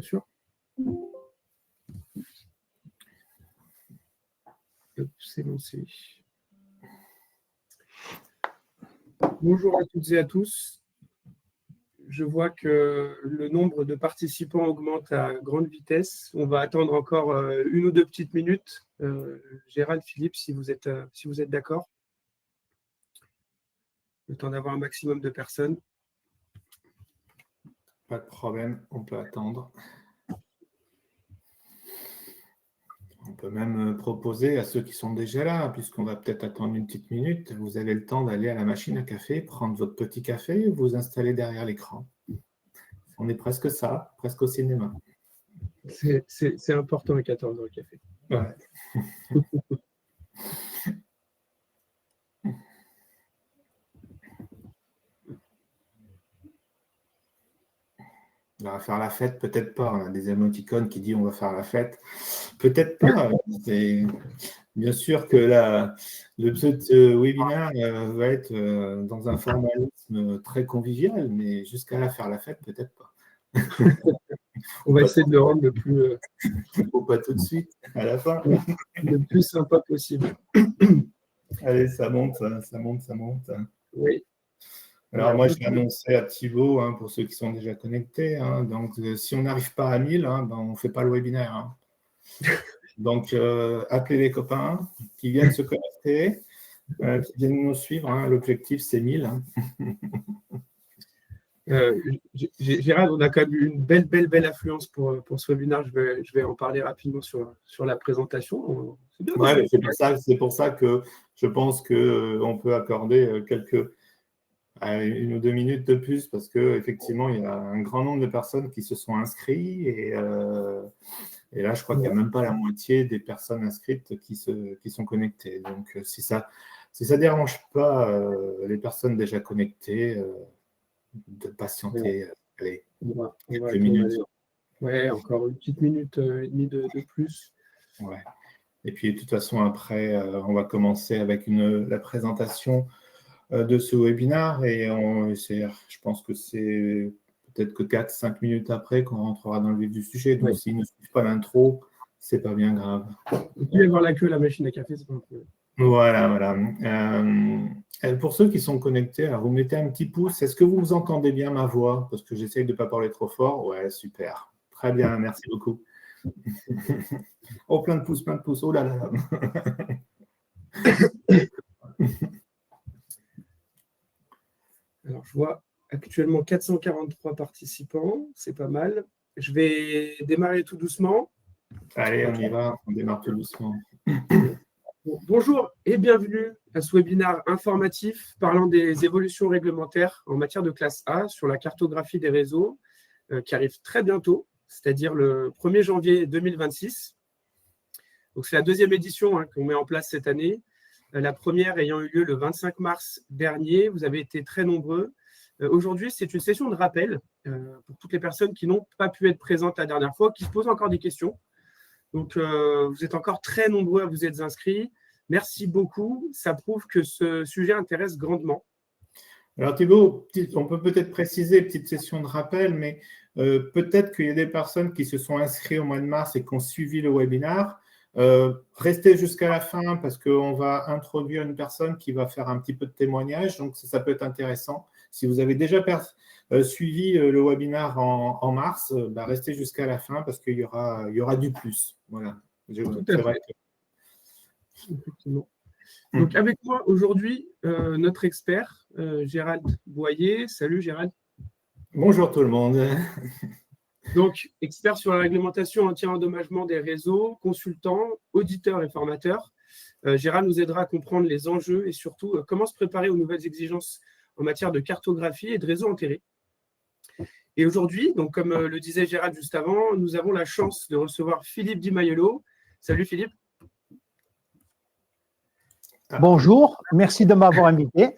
Bien sûr. C'est lancé. Bonjour à toutes et à tous. Je vois que le nombre de participants augmente à grande vitesse. On va attendre encore une ou deux petites minutes. Gérald, Philippe, si vous êtes d'accord. Le temps d'avoir un maximum de personnes. Pas de problème, on peut attendre. On peut même proposer à ceux qui sont déjà là, puisqu'on va peut-être attendre une petite minute, vous avez le temps d'aller à la machine à café, prendre votre petit café et vous installer derrière l'écran. On est presque ça, presque au cinéma. C'est important à 14h le café. Ouais. On va faire la fête, peut-être pas. On a des émoticônes qui disent on va faire la fête. Peut-être pas. C'est bien sûr que le petit webinaire va être dans un formalisme très convivial, mais jusqu'à là faire la fête, peut-être pas. On va essayer de le rendre le plus. Faut pas tout de suite, à la fin. Le plus sympa possible. Allez, ça monte, ça monte, ça monte. Oui. Alors, moi, j'ai annoncé à Thibaut, pour ceux qui sont déjà connectés, donc si on n'arrive pas à 1000, on ne fait pas le webinaire. Donc, appelez les copains qui viennent se connecter, qui viennent nous suivre. L'objectif, c'est 1000. Gérald, on a quand même eu une belle affluence pour ce webinaire. Je vais en parler rapidement sur la présentation. C'est bien. Ouais, c'est pour ça que je pense qu'on peut accorder une ou deux minutes de plus, parce qu'effectivement, il y a un grand nombre de personnes qui se sont inscrites et là, je crois qu'il n'y a même pas la moitié des personnes inscrites qui sont connectées. Donc, si ça dérange pas les personnes déjà connectées, de patienter quelques minutes. Ouais, encore une petite minute et demie de plus. Ouais. Et puis, de toute façon, après, on va commencer avec la présentation de ce webinaire et je pense que c'est peut-être que 4-5 minutes après qu'on rentrera dans le vif du sujet. Donc, s'ils ne suivent pas l'intro, c'est pas bien grave. Vous pouvez voir la queue à la machine à café, c'est pas un problème. Voilà. Pour ceux qui sont connectés, alors vous mettez un petit pouce. Est-ce que vous entendez bien ma voix? Parce que j'essaye de ne pas parler trop fort. Ouais, super. Très bien, merci beaucoup. Oh, plein de pouces. Oh là là. Alors, je vois actuellement 443 participants. C'est pas mal. Je vais démarrer tout doucement. Allez, on y va. On démarre tout doucement. Bonjour et bienvenue à ce webinaire informatif parlant des évolutions réglementaires en matière de classe A sur la cartographie des réseaux qui arrive très bientôt, c'est-à-dire le 1er janvier 2026. Donc, c'est la deuxième édition qu'on met en place cette année. La première ayant eu lieu le 25 mars dernier. Vous avez été très nombreux. Aujourd'hui, c'est une session de rappel pour toutes les personnes qui n'ont pas pu être présentes la dernière fois, qui se posent encore des questions. Donc, vous êtes encore très nombreux à vous être inscrits. Merci beaucoup. Ça prouve que ce sujet intéresse grandement. Alors Thibaut, on peut peut-être préciser, petite session de rappel, mais peut-être qu'il y a des personnes qui se sont inscrites au mois de mars et qui ont suivi le webinaire. Restez jusqu'à la fin parce qu'on va introduire une personne qui va faire un petit peu de témoignage, donc ça peut être intéressant. Si vous avez déjà suivi le webinaire en mars, restez jusqu'à la fin parce qu'il y aura du plus. Voilà. Tout à fait. Effectivement. Donc, avec moi aujourd'hui, notre expert, Gérald Boyer. Salut Gérald. Bonjour tout le monde. Donc, expert sur la réglementation anti-endommagement des réseaux, consultant, auditeur et formateur. Gérald nous aidera à comprendre les enjeux et surtout comment se préparer aux nouvelles exigences en matière de cartographie et de réseaux enterrés. Et aujourd'hui, donc comme le disait Gérald juste avant, nous avons la chance de recevoir Philippe Di Maiello. Salut Philippe. Bonjour, merci de m'avoir invité.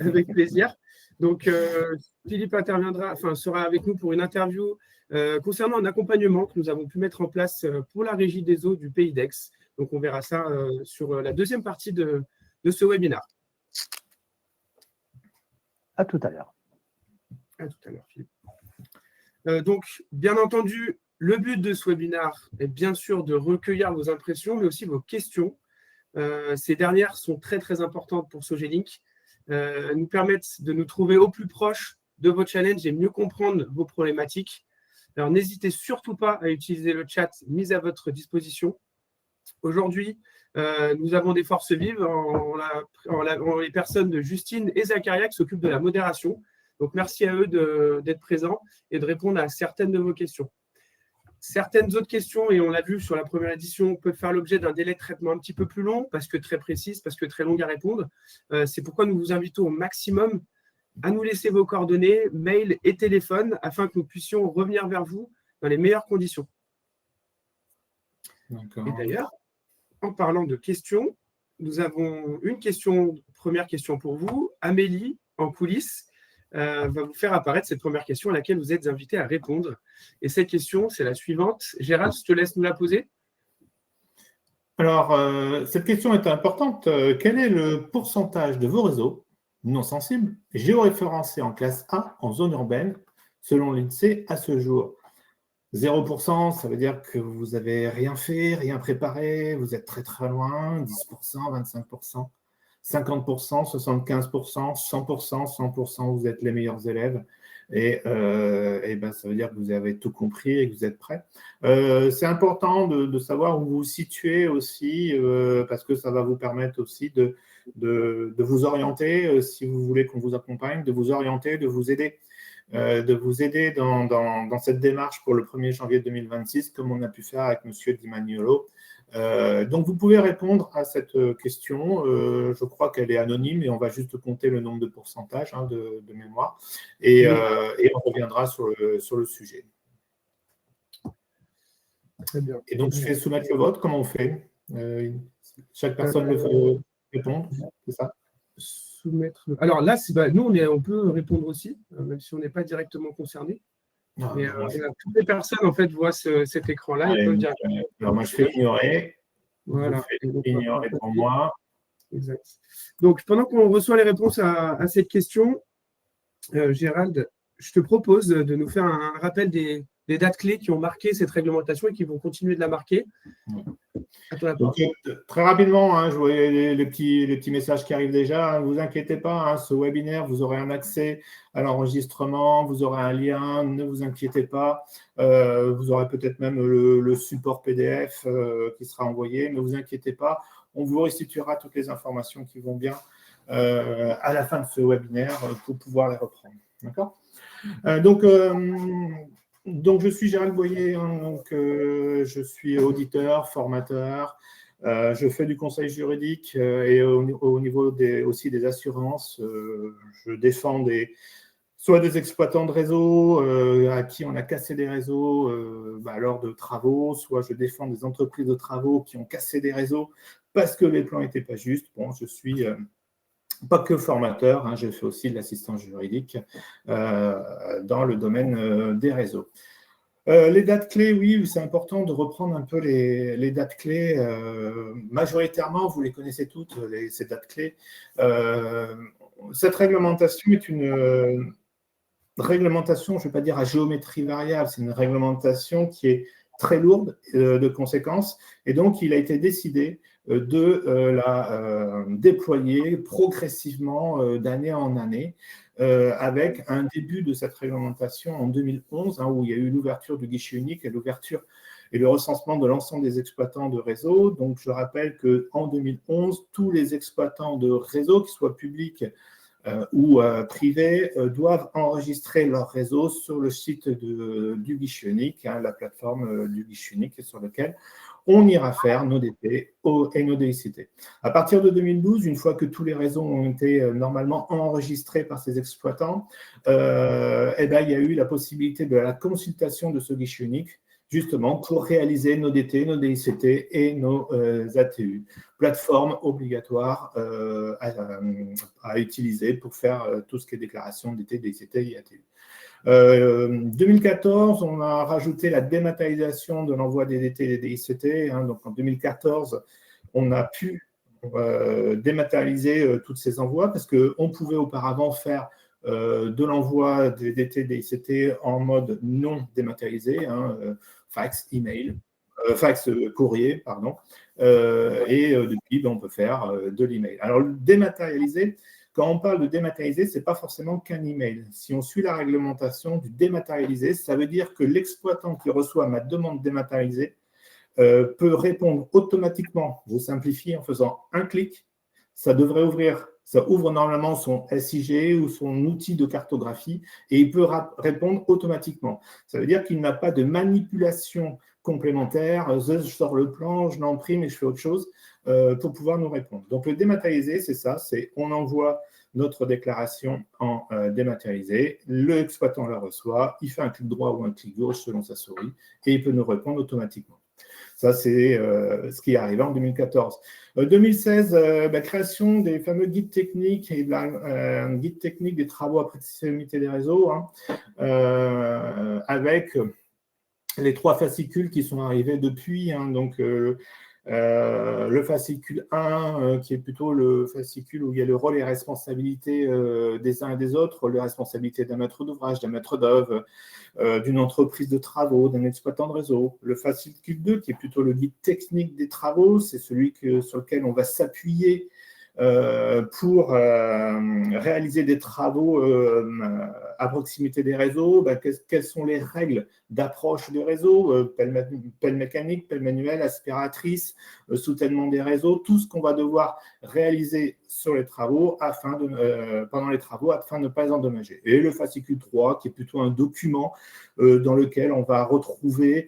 Avec plaisir. Donc, Philippe sera avec nous pour une interview concernant un accompagnement que nous avons pu mettre en place pour la régie des eaux du Pays d'Aix. Donc, on verra ça sur la deuxième partie de ce webinaire. À tout à l'heure. À tout à l'heure, Philippe. Donc, bien entendu, le but de ce webinaire est bien sûr de recueillir vos impressions, mais aussi vos questions. Ces dernières sont très, très importantes pour Sogélink. Elles nous permettent de nous trouver au plus proche de vos challenges et mieux comprendre vos problématiques. Alors, n'hésitez surtout pas à utiliser le chat mis à votre disposition. Aujourd'hui, nous avons des forces vives en les personnes de Justine et Zacharia qui s'occupent de la modération. Donc, merci à eux d'être présents et de répondre à certaines de vos questions. Certaines autres questions, et on l'a vu sur la première édition, peuvent faire l'objet d'un délai de traitement un petit peu plus long parce que très précise, parce que très longue à répondre. C'est pourquoi nous vous invitons au maximum à nous laisser vos coordonnées, mail et téléphone, afin que nous puissions revenir vers vous dans les meilleures conditions. Et d'ailleurs, en parlant de questions, nous avons une première question pour vous. Amélie, en coulisses, va vous faire apparaître cette première question à laquelle vous êtes invité à répondre. Et cette question, c'est la suivante. Gérald, je te laisse nous la poser. Alors, cette question est importante. Quel est le pourcentage de vos réseaux non sensibles géoréférencés en classe A en zone urbaine selon l'INSEE à ce jour? 0%, ça veut dire que vous n'avez rien fait, rien préparé, vous êtes très très loin, 10%, 25%, 50%, 75%, 100%, 100%, vous êtes les meilleurs élèves. Et ben, ça veut dire que vous avez tout compris et que vous êtes prêts. C'est important de savoir où vous vous situez aussi, parce que ça va vous permettre aussi de vous orienter, si vous voulez qu'on vous accompagne, de vous orienter, de vous aider dans cette démarche pour le 1er janvier 2026, comme on a pu faire avec M. Di Magnolo. Donc, vous pouvez répondre à cette question. Je crois qu'elle est anonyme et on va juste compter le nombre de pourcentages de mémoire et on reviendra sur le sujet. Très bien. Et donc, je fais soumettre le vote. Comment on fait? Chaque personne le fait répondre, c'est ça? Soumettre. Alors là, nous, on peut répondre aussi, même si on n'est pas directement concerné. Mais toutes les personnes, en fait, voient cet écran-là. Alors, moi, je fais ignorer. Voilà. Je fais ignorer pour moi. Exact. Donc, pendant qu'on reçoit les réponses à cette question, Gérald, je te propose de nous faire un rappel des dates clés qui ont marqué cette réglementation et qui vont continuer de la marquer. Donc, très rapidement, je voyais les petits messages qui arrivent déjà. Ne vous inquiétez pas, ce webinaire, vous aurez un accès à l'enregistrement, vous aurez un lien, ne vous inquiétez pas. Vous aurez peut-être même le support PDF qui sera envoyé, ne vous inquiétez pas. On vous restituera toutes les informations qui vont bien à la fin de ce webinaire pour pouvoir les reprendre. D'accord ? Donc, je suis Gérald Boyer, je suis auditeur, formateur, je fais du conseil juridique et au niveau aussi des assurances, je défends soit des exploitants de réseaux à qui on a cassé des réseaux lors de travaux, soit je défends des entreprises de travaux qui ont cassé des réseaux parce que les plans n'étaient pas justes. Bon, je suis pas que formateur, je fais aussi de l'assistance juridique dans le domaine des réseaux. Les dates clés, oui, c'est important de reprendre un peu les dates clés. Majoritairement, vous les connaissez toutes, ces dates clés. Cette réglementation est une réglementation, je ne vais pas dire à géométrie variable, c'est une réglementation qui est très lourde de conséquences. Et donc, il a été décidé de la déployer progressivement d'année en année, avec un début de cette réglementation en 2011, où il y a eu l'ouverture du guichet unique et l'ouverture et le recensement de l'ensemble des exploitants de réseau. Donc, je rappelle qu'en 2011, tous les exploitants de réseau, qu'ils soient publics ou privés, doivent enregistrer leur réseau sur le site du guichet unique, la plateforme du guichet unique sur lequel on ira faire nos DP et nos DICT. À partir de 2012, une fois que tous les réseaux ont été normalement enregistrés par ces exploitants, il y a eu la possibilité de la consultation de ce guichet unique, justement pour réaliser nos DT, nos DICT et nos ATU. Plateforme obligatoire à utiliser pour faire tout ce qui est déclaration DT, DICT et ATU. 2014, on a rajouté la dématérialisation de l'envoi des DT et des DICT. Donc en 2014, on a pu dématérialiser tous ces envois parce qu'on pouvait auparavant faire de l'envoi des TDICT en mode non dématérialisé, fax, email, fax, courrier, pardon. Depuis, on peut faire de l'email. Alors, le dématérialisé, quand on parle de dématérialisé, ce n'est pas forcément qu'un email. Si on suit la réglementation du dématérialisé, ça veut dire que l'exploitant qui reçoit ma demande dématérialisée peut répondre automatiquement, je simplifie, en faisant un clic. Ça ouvre normalement son SIG ou son outil de cartographie et il peut répondre automatiquement. Ça veut dire qu'il n'a pas de manipulation complémentaire. Je sors le plan, je l'imprime et je fais autre chose pour pouvoir nous répondre. Donc, le dématérialisé, c'est ça, c'est on envoie notre déclaration en dématérialisé, l'exploitant la reçoit, il fait un clic droit ou un clic gauche selon sa souris et il peut nous répondre automatiquement. Ça, c'est ce qui est arrivé en 2014. 2016, création des fameux guides techniques et un guide technique des travaux à proximité des réseaux, avec les 3 fascicules qui sont arrivés depuis. Donc, le fascicule 1, qui est plutôt le fascicule où il y a le rôle et responsabilité des uns et des autres, les responsabilités d'un maître d'ouvrage, d'un maître d'œuvre, d'une entreprise de travaux, d'un exploitant de réseau. Le fascicule 2, qui est plutôt le guide technique des travaux, c'est celui sur lequel on va s'appuyer pour réaliser des travaux à proximité des réseaux. Quelles sont les règles d'approche des réseaux, pelle mécanique, pelle manuelle, aspiratrice, soutènement des réseaux, tout ce qu'on va devoir réaliser sur les travaux pendant les travaux afin de ne pas endommager. Et le fascicule 3, qui est plutôt un document dans lequel on va retrouver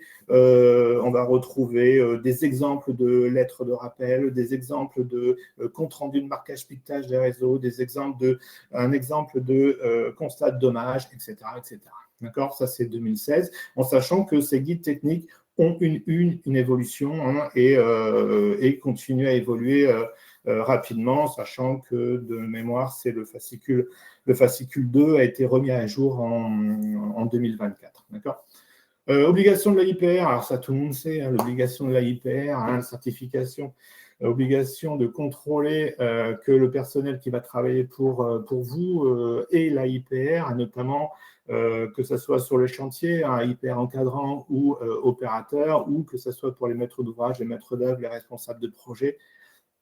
des exemples de lettres de rappel, des exemples de compte rendu de marquage-piquetage des réseaux, un exemple de constat de dommages, etc. etc. D'accord ? Ça, c'est 2016, en sachant que ces guides techniques ont une évolution et continuent à évoluer rapidement, sachant que de mémoire, c'est le fascicule 2 a été remis à jour en 2024. D'accord ? Obligation de l'AIPR, alors ça tout le monde sait, l'obligation de l'AIPR, la certification, obligation de contrôler que le personnel qui va travailler pour vous ait l'AIPR, notamment que ce soit sur le chantier, un IPR encadrant ou opérateur, ou que ce soit pour les maîtres d'ouvrage, les maîtres d'œuvre, les responsables de projet,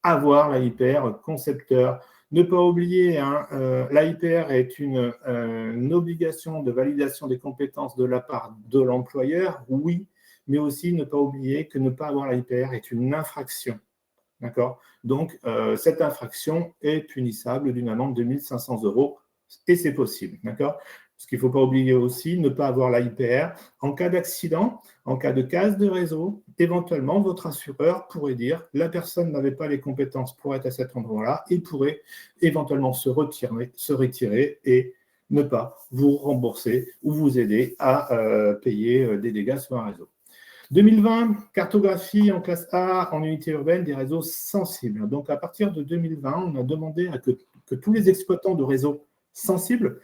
avoir l'AIPR concepteur. Ne pas oublier, l'AIPR est une obligation de validation des compétences de la part de l'employeur, oui, mais aussi ne pas oublier que ne pas avoir l'AIPR est une infraction. D'accord ? Donc, cette infraction est punissable d'une amende de 1 500 € et c'est possible. D'accord ? Ce qu'il ne faut pas oublier aussi, ne pas avoir l'AIPR. En cas d'accident, en cas de casse de réseau, éventuellement, votre assureur pourrait dire la personne n'avait pas les compétences pour être à cet endroit-là et pourrait éventuellement se retirer et ne pas vous rembourser ou vous aider à payer des dégâts sur un réseau. 2020, cartographie en classe A en unité urbaine des réseaux sensibles. Donc, à partir de 2020, on a demandé que tous les exploitants de réseaux sensibles.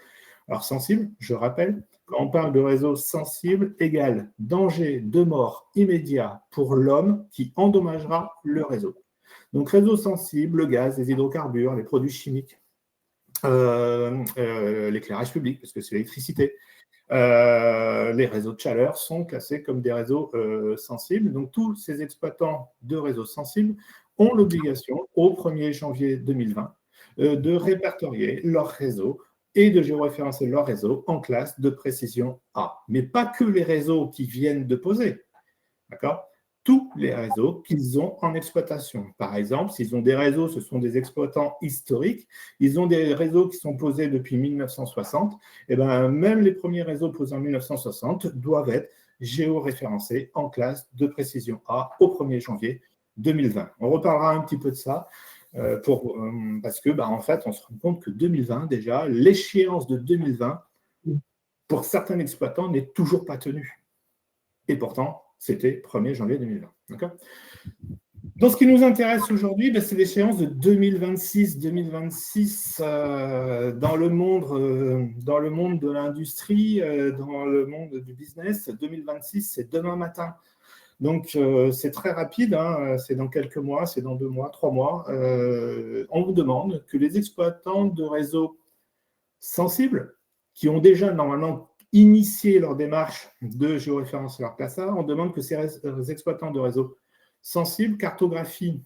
Alors, sensible, je rappelle, quand on parle de réseau sensible, égale danger de mort immédiat pour l'homme qui endommagera le réseau. Donc, réseau sensible, le gaz, les hydrocarbures, les produits chimiques, l'éclairage public, parce que c'est l'électricité, les réseaux de chaleur sont classés comme des réseaux sensibles. Donc, tous ces exploitants de réseaux sensibles ont l'obligation, au 1er janvier 2020, de répertorier leur réseau et de géoréférencer leur réseau en classe de précision A. Mais pas que les réseaux qui viennent de poser, d'accord ? Tous les réseaux qu'ils ont en exploitation. Par exemple, s'ils ont des réseaux, ce sont des exploitants historiques, ils ont des réseaux qui sont posés depuis 1960, et bien même les premiers réseaux posés en 1960 doivent être géoréférencés en classe de précision A au 1er janvier 2020. On reparlera un petit peu de ça. Parce que, en fait, on se rend compte que 2020, déjà, l'échéance de 2020, pour certains exploitants, n'est toujours pas tenue. Et pourtant, c'était 1er janvier 2020. D'accord ? Donc, ce qui nous intéresse aujourd'hui, c'est l'échéance de 2026. 2026 dans le monde de l'industrie, dans le monde du business. 2026, c'est demain matin. Donc, c'est très rapide, c'est dans quelques mois, c'est dans 2 mois, 3 mois. On vous demande que les exploitants de réseaux sensibles, qui ont déjà normalement initié leur démarche de géoréférence leur classe A, on demande que ces exploitants de réseaux sensibles cartographient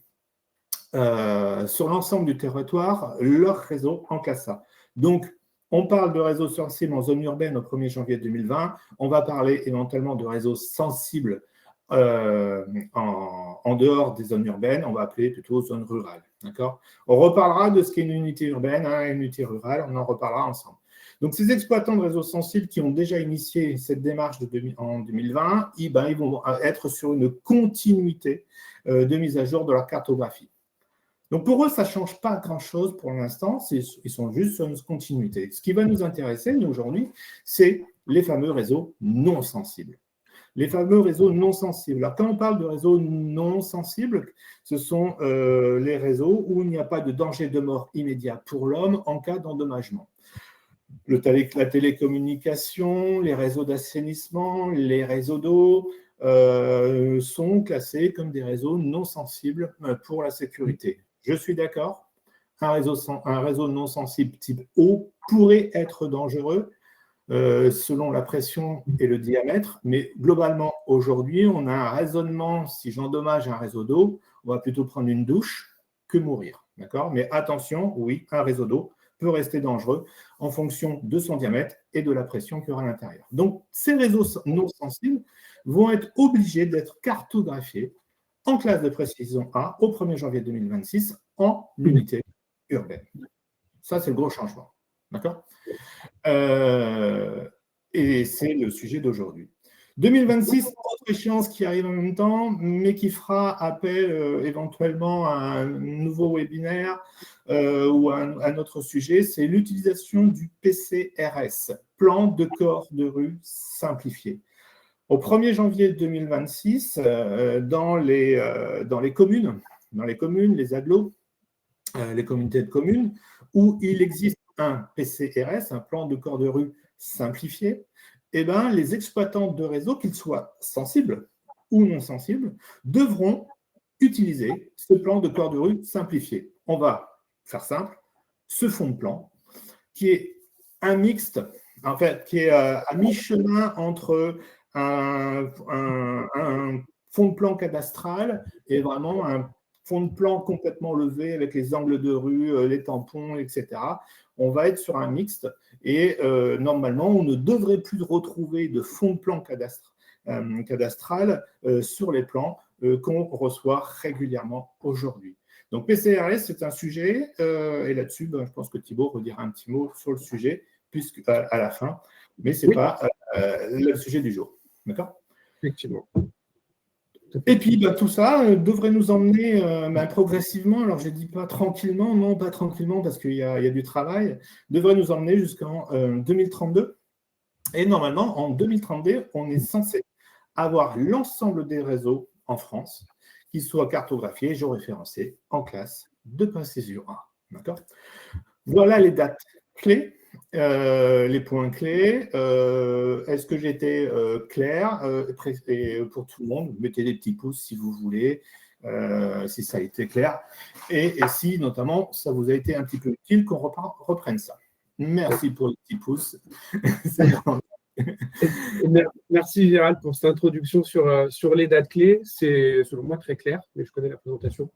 sur l'ensemble du territoire leur réseau en classe A. Donc, on parle de réseaux sensibles en zone urbaine au 1er janvier 2020. On va parler éventuellement de réseaux sensibles en dehors des zones urbaines. On va appeler plutôt zone rurale. D'accord ? On reparlera de ce qu'est une unité urbaine, une unité rurale. On en reparlera ensemble. Donc, ces exploitants de réseaux sensibles qui ont déjà initié cette démarche en 2020, ils vont être sur une continuité de mise à jour de leur cartographie. Donc, pour eux, ça ne change pas grand-chose pour l'instant, ils sont juste sur une continuité. Ce qui va nous intéresser, nous, aujourd'hui, c'est les fameux réseaux non sensibles. Les fameux réseaux non sensibles. Alors, quand on parle de réseaux non sensibles, ce sont les réseaux où il n'y a pas de danger de mort immédiat pour l'homme en cas d'endommagement. La télécommunication, les réseaux d'assainissement, les réseaux d'eau sont classés comme des réseaux non sensibles pour la sécurité. Je suis d'accord, un réseau non sensible type eau pourrait être dangereux selon la pression et le diamètre, mais globalement, aujourd'hui, on a un raisonnement, si j'endommage un réseau d'eau, on va plutôt prendre une douche que mourir. D'accord ? Mais attention, oui, un réseau d'eau peut rester dangereux en fonction de son diamètre et de la pression qu'il y aura à l'intérieur. Donc, ces réseaux non sensibles vont être obligés d'être cartographiés en classe de précision A au 1er janvier 2026 en unité urbaine. Ça, c'est le gros changement. D'accord ? Et c'est le sujet d'aujourd'hui. 2026, autre échéance qui arrive en même temps, mais qui fera appel éventuellement à un nouveau webinaire ou à un autre sujet, c'est l'utilisation du PCRS, plan de corps de rue simplifié. Au 1er janvier 2026, dans les communes, les agglos, les communautés de communes, où il existe un PCRS, un plan de corps de rue simplifié, les exploitants de réseau, qu'ils soient sensibles ou non sensibles, devront utiliser ce plan de corps de rue simplifié. On va faire simple, ce fond de plan, qui est un mixte, en fait, qui est à mi-chemin entre un fond de plan cadastral et vraiment un fond de plan complètement levé avec les angles de rue, les tampons, etc. On va être sur un mixte et normalement, on ne devrait plus retrouver de fond de plan cadastral sur les plans qu'on reçoit régulièrement aujourd'hui. Donc, PCRS, c'est un sujet et là-dessus, je pense que Thibaut redira un petit mot sur le sujet à la fin, mais ce n'est pas le sujet du jour. D'accord ? Effectivement. Et puis, tout ça devrait nous emmener progressivement, alors je ne dis pas tranquillement, non, pas tranquillement parce qu'il y a du travail, devrait nous emmener jusqu'en 2032. Et normalement, en 2032, on est censé avoir l'ensemble des réseaux en France qui soient cartographiés, géoréférencés en classe de précision A. D'accord ? Voilà les dates clés. Les points clés. Est-ce que j'ai été clair et pour tout le monde, mettez des petits pouces si vous voulez, si ça a été clair. Et si, notamment, ça vous a été un petit peu utile, qu'on reprenne ça. Merci pour les petits pouces. Merci Gérald pour cette introduction sur les dates clés. C'est selon moi très clair, mais je connais la présentation.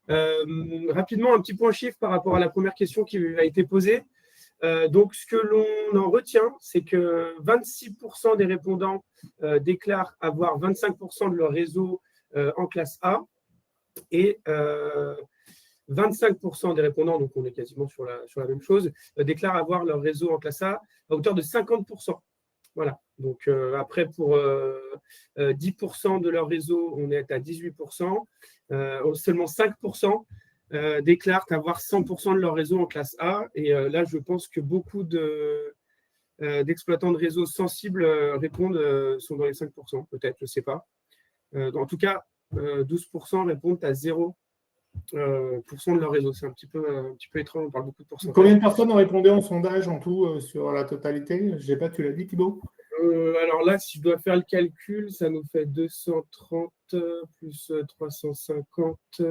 Rapidement, un petit point chiffre par rapport à la première question qui a été posée. Donc, ce que l'on en retient, c'est que 26% des répondants déclarent avoir 25% de leur réseau en classe A et 25% des répondants, donc on est quasiment sur la même chose, déclarent avoir leur réseau en classe A à hauteur de 50%. Voilà. Donc, après, pour 10% de leur réseau, on est à 18%. Seulement 5% déclarent avoir 100% de leur réseau en classe A. Et là, je pense que beaucoup d'exploitants de réseaux sensibles répondent, sont dans les 5%, peut-être, je ne sais pas. En tout cas, 12% répondent à 0% de leur réseau. C'est un petit peu étrange, on parle beaucoup de pourcentage. Combien de personnes ont répondu en sondage en tout sur la totalité ? Je sais pas, tu l'as dit, Thibaut ? Alors là, si je dois faire le calcul, ça nous fait 230 plus 350.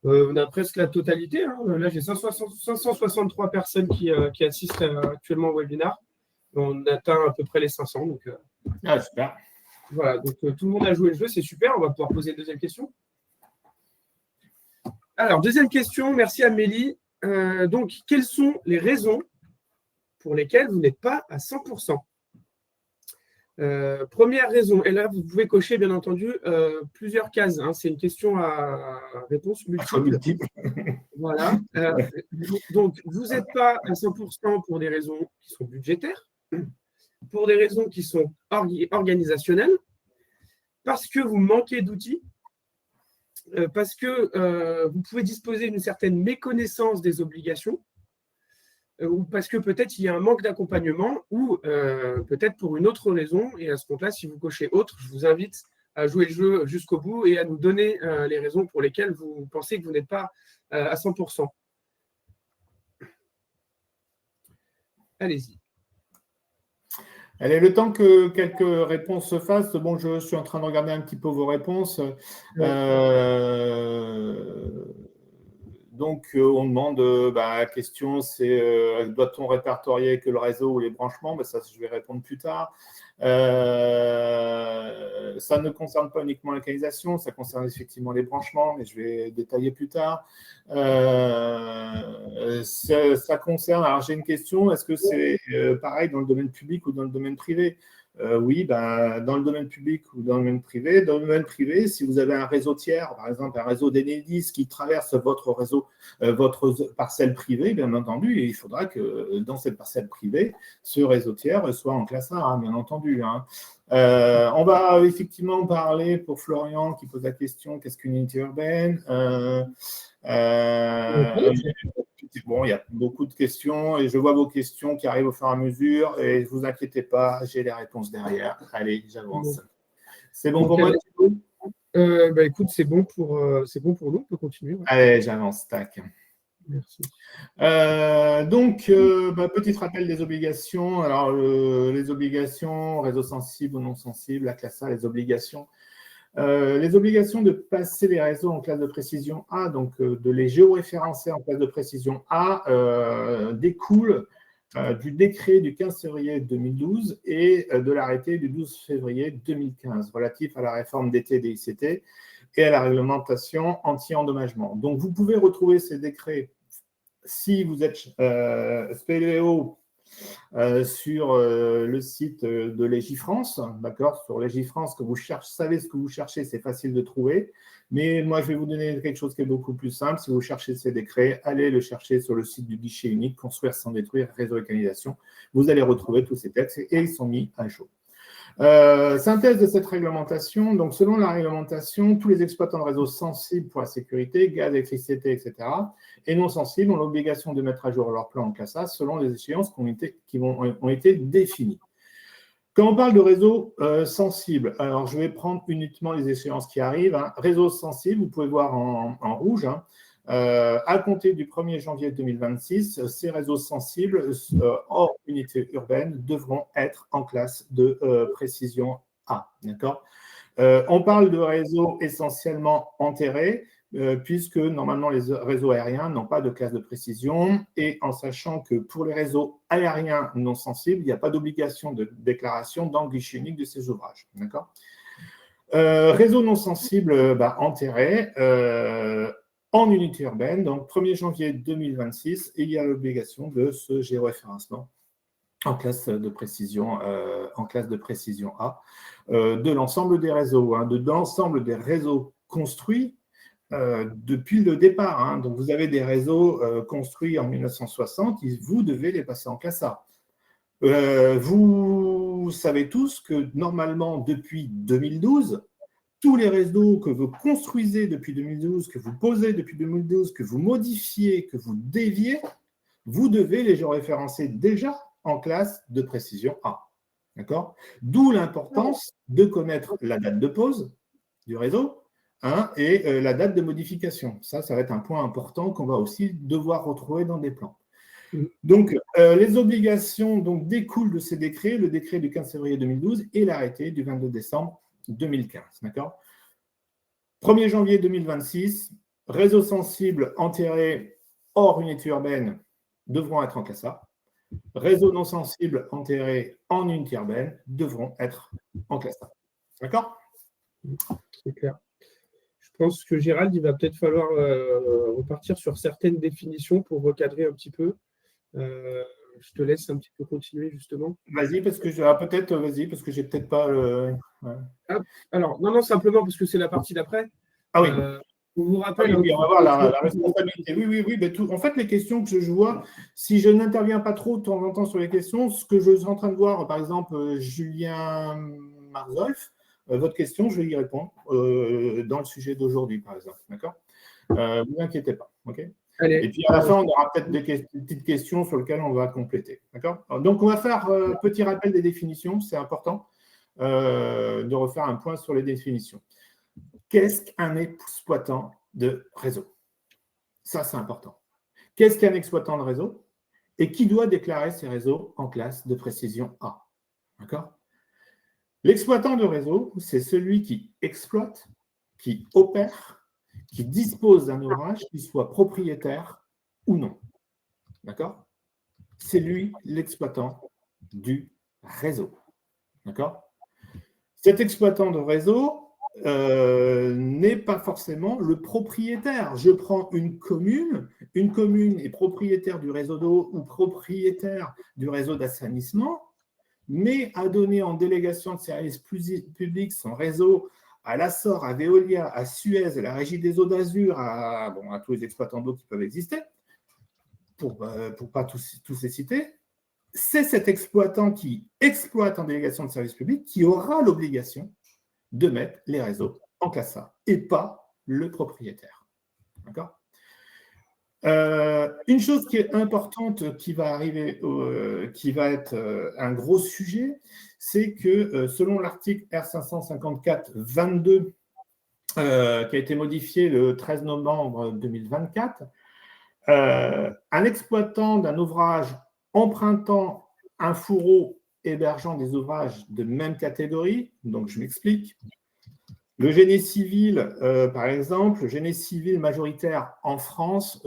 On a presque la totalité. Hein. Là, j'ai 563 personnes qui assistent actuellement au webinaire. On atteint à peu près les 500. Donc, super. Voilà, donc tout le monde a joué le jeu, c'est super. On va pouvoir poser une deuxième question. Alors, deuxième question, merci Amélie. Donc, quelles sont les raisons pour lesquelles vous n'êtes pas à 100%? Première raison, et là, vous pouvez cocher, bien entendu, plusieurs cases. Hein. C'est une question à réponse multiple. Voilà. Donc, vous n'êtes pas à 100% pour des raisons qui sont budgétaires, pour des raisons qui sont organisationnelles, parce que vous manquez d'outils, parce que vous pouvez disposer d'une certaine méconnaissance des obligations, ou parce que peut-être il y a un manque d'accompagnement, ou peut-être pour une autre raison. Et à ce compte-là, si vous cochez autre, je vous invite à jouer le jeu jusqu'au bout et à nous donner les raisons pour lesquelles vous pensez que vous n'êtes pas à 100%. Allez-y. Allez, le temps que quelques réponses se fassent, bon, je suis en train de regarder un petit peu vos réponses. Donc, on demande, la question, c'est doit-on répertorier que le réseau ou les branchements? Ça, je vais répondre plus tard. Ça ne concerne pas uniquement la localisation, ça concerne effectivement les branchements, mais je vais détailler plus tard. Ça concerne, alors j'ai une question, est-ce que c'est pareil dans le domaine public ou dans le domaine privé? Oui, dans le domaine public ou dans le domaine privé. Dans le domaine privé, si vous avez un réseau tiers, par exemple un réseau d'Enedis qui traverse votre réseau, votre parcelle privée, bien entendu, et il faudra que dans cette parcelle privée, ce réseau tiers soit en classe A, bien entendu. Hein. On va effectivement parler pour Florian qui pose la question, qu'est-ce qu'une unité urbaine? Bon, il y a beaucoup de questions et je vois vos questions qui arrivent au fur et à mesure et ne vous inquiétez pas, j'ai les réponses derrière. Allez, j'avance. C'est bon pour moi? Écoute, c'est bon pour nous, on peut continuer. Ouais. Allez, j'avance, tac. Merci. Petit rappel des obligations. Alors, les obligations, réseau sensible ou non sensible, la classe A, les obligations. Les obligations de passer les réseaux en classe de précision A, donc de les géoréférencer en classe de précision A, découlent du décret du 15 février 2012 et de l'arrêté du 12 février 2015 relatif à la réforme DT-DICT et à la réglementation anti-endommagement. Donc, vous pouvez retrouver ces décrets si vous êtes spéléo sur le site de Légifrance, d'accord, sur Légifrance, que vous savez ce que vous cherchez, c'est facile de trouver. Mais moi, je vais vous donner quelque chose qui est beaucoup plus simple. Si vous cherchez ces décrets, allez le chercher sur le site du guichet unique, construire sans détruire, réseau et canalisation. Vous allez retrouver tous ces textes et ils sont mis à jour. Synthèse de cette réglementation. Donc, selon la réglementation, tous les exploitants de réseaux sensibles pour la sécurité, gaz, électricité, etc., et non sensibles ont l'obligation de mettre à jour leur plan en classe A selon les échéances qui ont été définies. Quand on parle de réseaux sensibles, alors je vais prendre uniquement les échéances qui arrivent. Hein. Réseaux sensibles, vous pouvez voir en rouge. Hein. À compter du 1er janvier 2026, ces réseaux sensibles hors unité urbaine devront être en classe de précision A. D'accord ? On parle de réseaux essentiellement enterrés, puisque normalement les réseaux aériens n'ont pas de classe de précision, et en sachant que pour les réseaux aériens non sensibles, il n'y a pas d'obligation de déclaration dans le guichet unique de ces ouvrages. D'accord ? Réseaux non sensibles enterrés, en unité urbaine, donc 1er janvier 2026, il y a l'obligation de ce géoréférencement en classe de précision A, de l'ensemble des réseaux, hein, de l'ensemble des réseaux construits depuis le départ. Hein. Donc, vous avez des réseaux construits en 1960, vous devez les passer en classe A. Vous savez tous que normalement, depuis 2012, tous les réseaux que vous construisez depuis 2012, que vous posez depuis 2012, que vous modifiez, que vous déviez, vous devez les géoréférencer déjà en classe de précision A. D'accord ? D'où l'importance de connaître la date de pose du réseau et la date de modification. Ça va être un point important qu'on va aussi devoir retrouver dans des plans. Donc, les obligations découlent de ces décrets, le décret du 15 février 2012 et l'arrêté du 22 décembre 2015, d'accord ? 1er janvier 2026, réseaux sensibles enterrés hors unité urbaine devront être en classe A. Réseaux non sensibles enterrés en unité urbaine devront être en classe A. D'accord? C'est clair. Je pense que Gérald, il va peut-être falloir repartir sur certaines définitions pour recadrer un petit peu. Je te laisse un petit peu continuer, justement. Vas-y, parce que j'ai peut-être pas le. Ouais. Alors, non, simplement parce que c'est la partie d'après. Ah oui. On vous rappelle. Oui, on va voir la responsabilité. Oui. Mais en fait, les questions que je vois, si je n'interviens pas trop de temps en temps sur les questions, ce que je suis en train de voir, par exemple, Julien Marzolf, votre question, je vais y répondre dans le sujet d'aujourd'hui, par exemple. D'accord? Ne vous inquiétez pas. OK? Allez. Et puis à la fin, on aura peut-être des petites questions sur lesquelles on va compléter. D'accord? Donc, on va faire un petit rappel des définitions. C'est important de refaire un point sur les définitions. Qu'est-ce qu'un exploitant de réseau? Ça, c'est important. Qu'est-ce qu'un exploitant de réseau? Et qui doit déclarer ses réseaux en classe de précision A? D'accord? L'exploitant de réseau, c'est celui qui exploite, qui opère, qui dispose d'un ouvrage, qu'il soit propriétaire ou non. D'accord? C'est lui l'exploitant du réseau. D'accord? Cet exploitant de réseau n'est pas forcément le propriétaire. Je prends une commune est propriétaire du réseau d'eau ou propriétaire du réseau d'assainissement, mais a donné en délégation de services publics son réseau à l'Assor, à Veolia, à Suez, à la Régie des eaux d'Azur, à tous les exploitants d'eau qui peuvent exister, pour pas tous les citer. C'est cet exploitant qui exploite en délégation de services publics qui aura l'obligation de mettre les réseaux en classe A et pas le propriétaire. D'accord? Une chose qui est importante qui va arriver, qui va être un gros sujet, c'est que selon l'article R554-22 qui a été modifié le 13 novembre 2024, un exploitant d'un ouvrage empruntant un fourreau hébergeant des ouvrages de même catégorie, donc je m'explique. Le génie civil, par exemple, le génie civil majoritaire en France,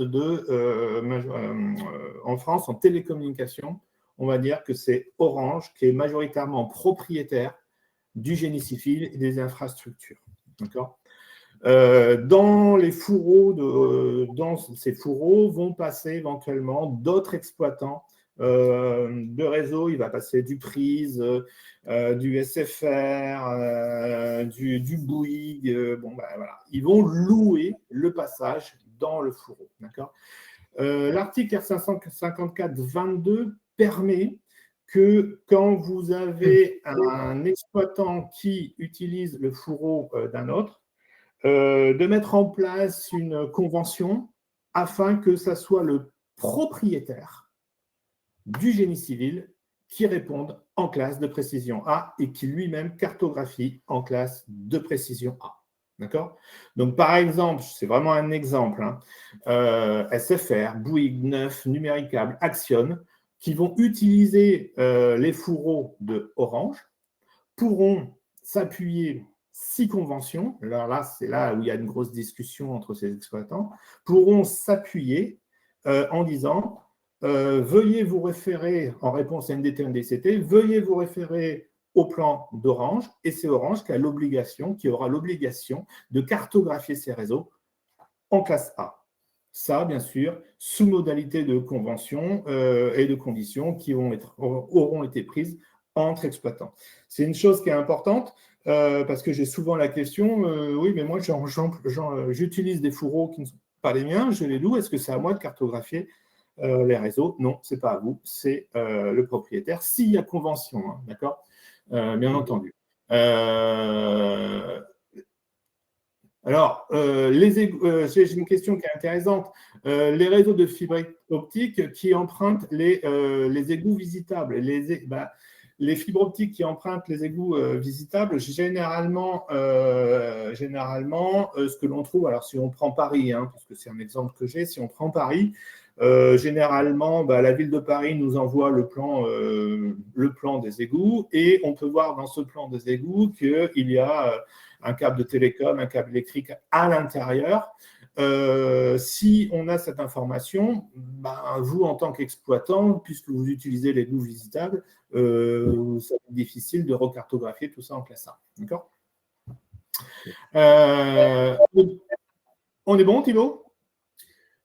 en télécommunication, on va dire que c'est Orange qui est majoritairement propriétaire du génie civil et des infrastructures. D'accord ? Dans ces fourreaux vont passer éventuellement d'autres exploitants de réseau. Il va passer du Prise, du SFR, du Bouygues. Voilà. Ils vont louer le passage dans le fourreau. D'accord ? L'article R554-22 permet que quand vous avez un exploitant qui utilise le fourreau d'un autre, de mettre en place une convention afin que ça soit le propriétaire du génie civil qui réponde en classe de précision A et qui lui-même cartographie en classe de précision A. D'accord? Donc, par exemple, c'est vraiment un exemple, SFR, Bouygues, Neuf, Numéricable, Axione, qui vont utiliser les fourreaux de Orange, pourront s'appuyer 6 conventions, alors là, c'est là où il y a une grosse discussion entre ces exploitants, pourront s'appuyer en disant veuillez vous référer, en réponse à NDT, NDCT, veuillez vous référer au plan d'Orange, et c'est Orange qui aura l'obligation de cartographier ces réseaux en classe A. Ça, bien sûr, sous modalité de convention et de conditions qui auront été prises entre exploitants. C'est une chose qui est importante parce que j'ai souvent la question, oui, mais moi, j'utilise des fourreaux qui ne sont pas les miens, je les loue, est-ce que c'est à moi de cartographier les réseaux? Non, ce n'est pas à vous, c'est le propriétaire, s'il y a convention, hein, d'accord, bien entendu. Alors, j'ai une question qui est intéressante. Les réseaux de fibre optique qui empruntent les égouts visitables. Les fibres optiques qui empruntent les égouts visitables, généralement, ce que l'on trouve, alors si on prend Paris, parce que c'est un exemple que j'ai, si on prend Paris, généralement, la ville de Paris nous envoie le plan des égouts et on peut voir dans ce plan des égouts qu'il y a un câble de télécom, un câble électrique à l'intérieur Si on a cette information, vous, en tant qu'exploitant, puisque vous utilisez les loups visitables, ça va être difficile de recartographier tout ça en classe A. D'accord ? On est bon, Thibaut ?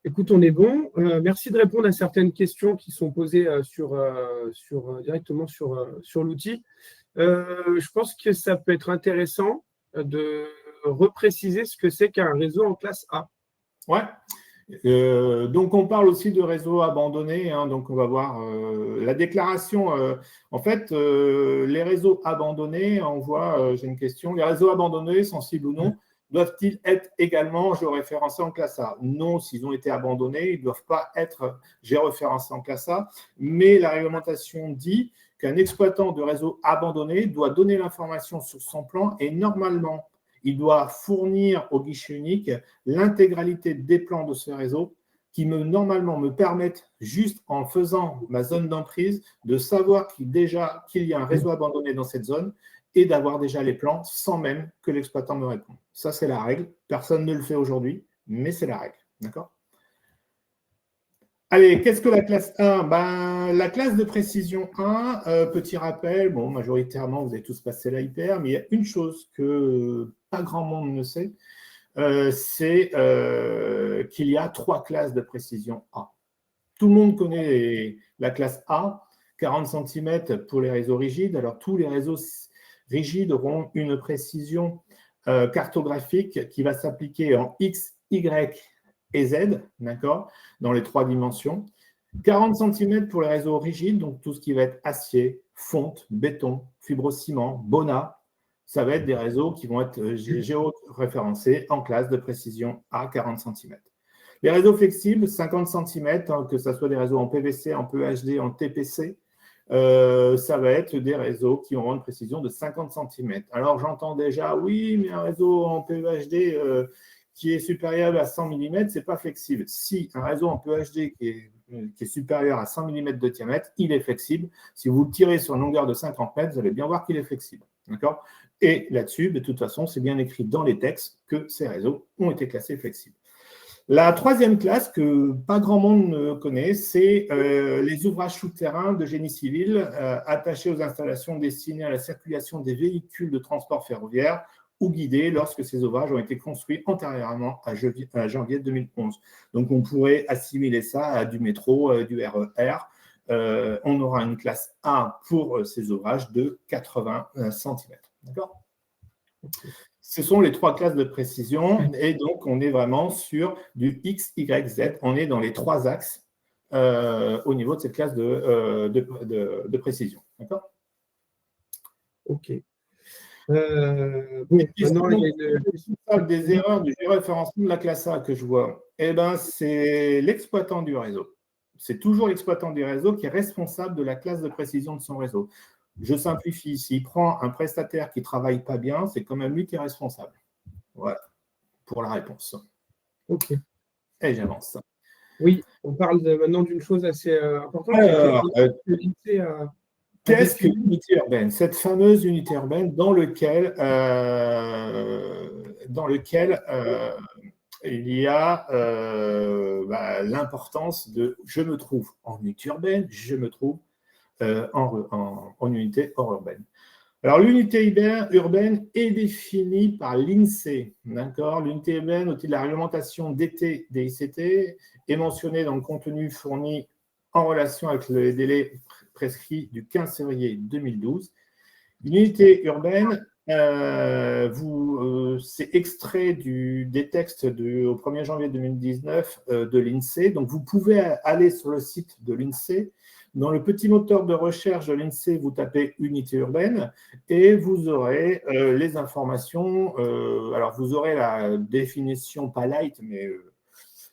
Écoute, on est bon. Merci de répondre à certaines questions qui sont posées directement sur l'outil. Je pense que ça peut être intéressant de repréciser ce que c'est qu'un réseau en classe A. Ouais. Donc, on parle aussi de réseaux abandonnés. Donc, on va voir la déclaration. En fait, les réseaux abandonnés, on voit, j'ai une question, les réseaux abandonnés, sensibles ou non, doivent-ils être également géoréférencés en classe A? Non, s'ils ont été abandonnés, ils ne doivent pas être géoréférencés en classe A, mais la réglementation dit qu'un exploitant de réseau abandonné doit donner l'information sur son plan et normalement, il doit fournir au guichet unique l'intégralité des plans de ce réseau qui normalement me permettent, juste en faisant ma zone d'emprise, de savoir qu'il y a un réseau abandonné dans cette zone et d'avoir déjà les plans sans même que l'exploitant me réponde. Ça, c'est la règle. Personne ne le fait aujourd'hui, mais c'est la règle. D'accord ? Allez, qu'est-ce que la classe 1 ? La classe de précision 1, petit rappel, majoritairement, vous avez tous passé la hyper, mais il y a une chose que pas grand monde ne sait, c'est qu'il y a 3 classes de précision A. Tout le monde connaît la classe A, 40 cm pour les réseaux rigides. Alors, tous les réseaux rigides auront une précision cartographique qui va s'appliquer en X, Y et Z, d'accord, dans les 3 dimensions. 40 cm pour les réseaux rigides, donc tout ce qui va être acier, fonte, béton, fibrociment, bona. Ça va être des réseaux qui vont être géoréférencés en classe de précision à 40 cm. Les réseaux flexibles, 50 cm, que ce soit des réseaux en PVC, en PEHD, en TPC, ça va être des réseaux qui auront une précision de 50 cm. Alors, j'entends déjà, oui, mais un réseau en PEHD qui est supérieur à 100 mm, ce n'est pas flexible. Si un réseau en PEHD qui est supérieur à 100 mm de diamètre, il est flexible. Si vous le tirez sur une longueur de 50 mètres, vous allez bien voir qu'il est flexible. D'accord ? Et là-dessus, de toute façon, c'est bien écrit dans les textes que ces réseaux ont été classés flexibles. La 3e classe que pas grand monde ne connaît, c'est les ouvrages souterrains de génie civil attachés aux installations destinées à la circulation des véhicules de transport ferroviaire ou guidés lorsque ces ouvrages ont été construits antérieurement à janvier 2011. Donc, on pourrait assimiler ça à du métro, du RER. On aura une classe A pour ces ouvrages de 80 cm. D'accord ? Ce sont les 3 classes de précision et donc on est vraiment sur du X, Y, Z. On est dans les 3 axes au niveau de cette classe de précision. D'accord ? Ok. Maintenant, des erreurs du géoréférencement de la classe A que je vois, c'est l'exploitant du réseau. C'est toujours l'exploitant du réseau qui est responsable de la classe de précision de son réseau. Je simplifie, s'il prend un prestataire qui ne travaille pas bien, c'est quand même lui qui est responsable. Voilà, pour la réponse. Ok. Et j'avance. Oui, on parle maintenant d'une chose assez importante. Alors, qu'est-ce que l'unité urbaine ? Cette fameuse unité urbaine dans lequel il y a l'importance de je me trouve en unité urbaine, je me trouve en unité hors urbaine. Alors, l'unité urbaine est définie par l'INSEE. D'accord ? L'unité urbaine, au titre de la réglementation DT-DICT, est mentionnée dans le contenu fourni en relation avec le délai prescrit du 15 février 2012. L'unité urbaine, c'est extrait des textes au 1er janvier 2019 de l'INSEE. Donc, vous pouvez aller sur le site de l'INSEE. Dans le petit moteur de recherche de l'INSEE, vous tapez unité urbaine et vous aurez les informations. Alors, vous aurez la définition, pas light, mais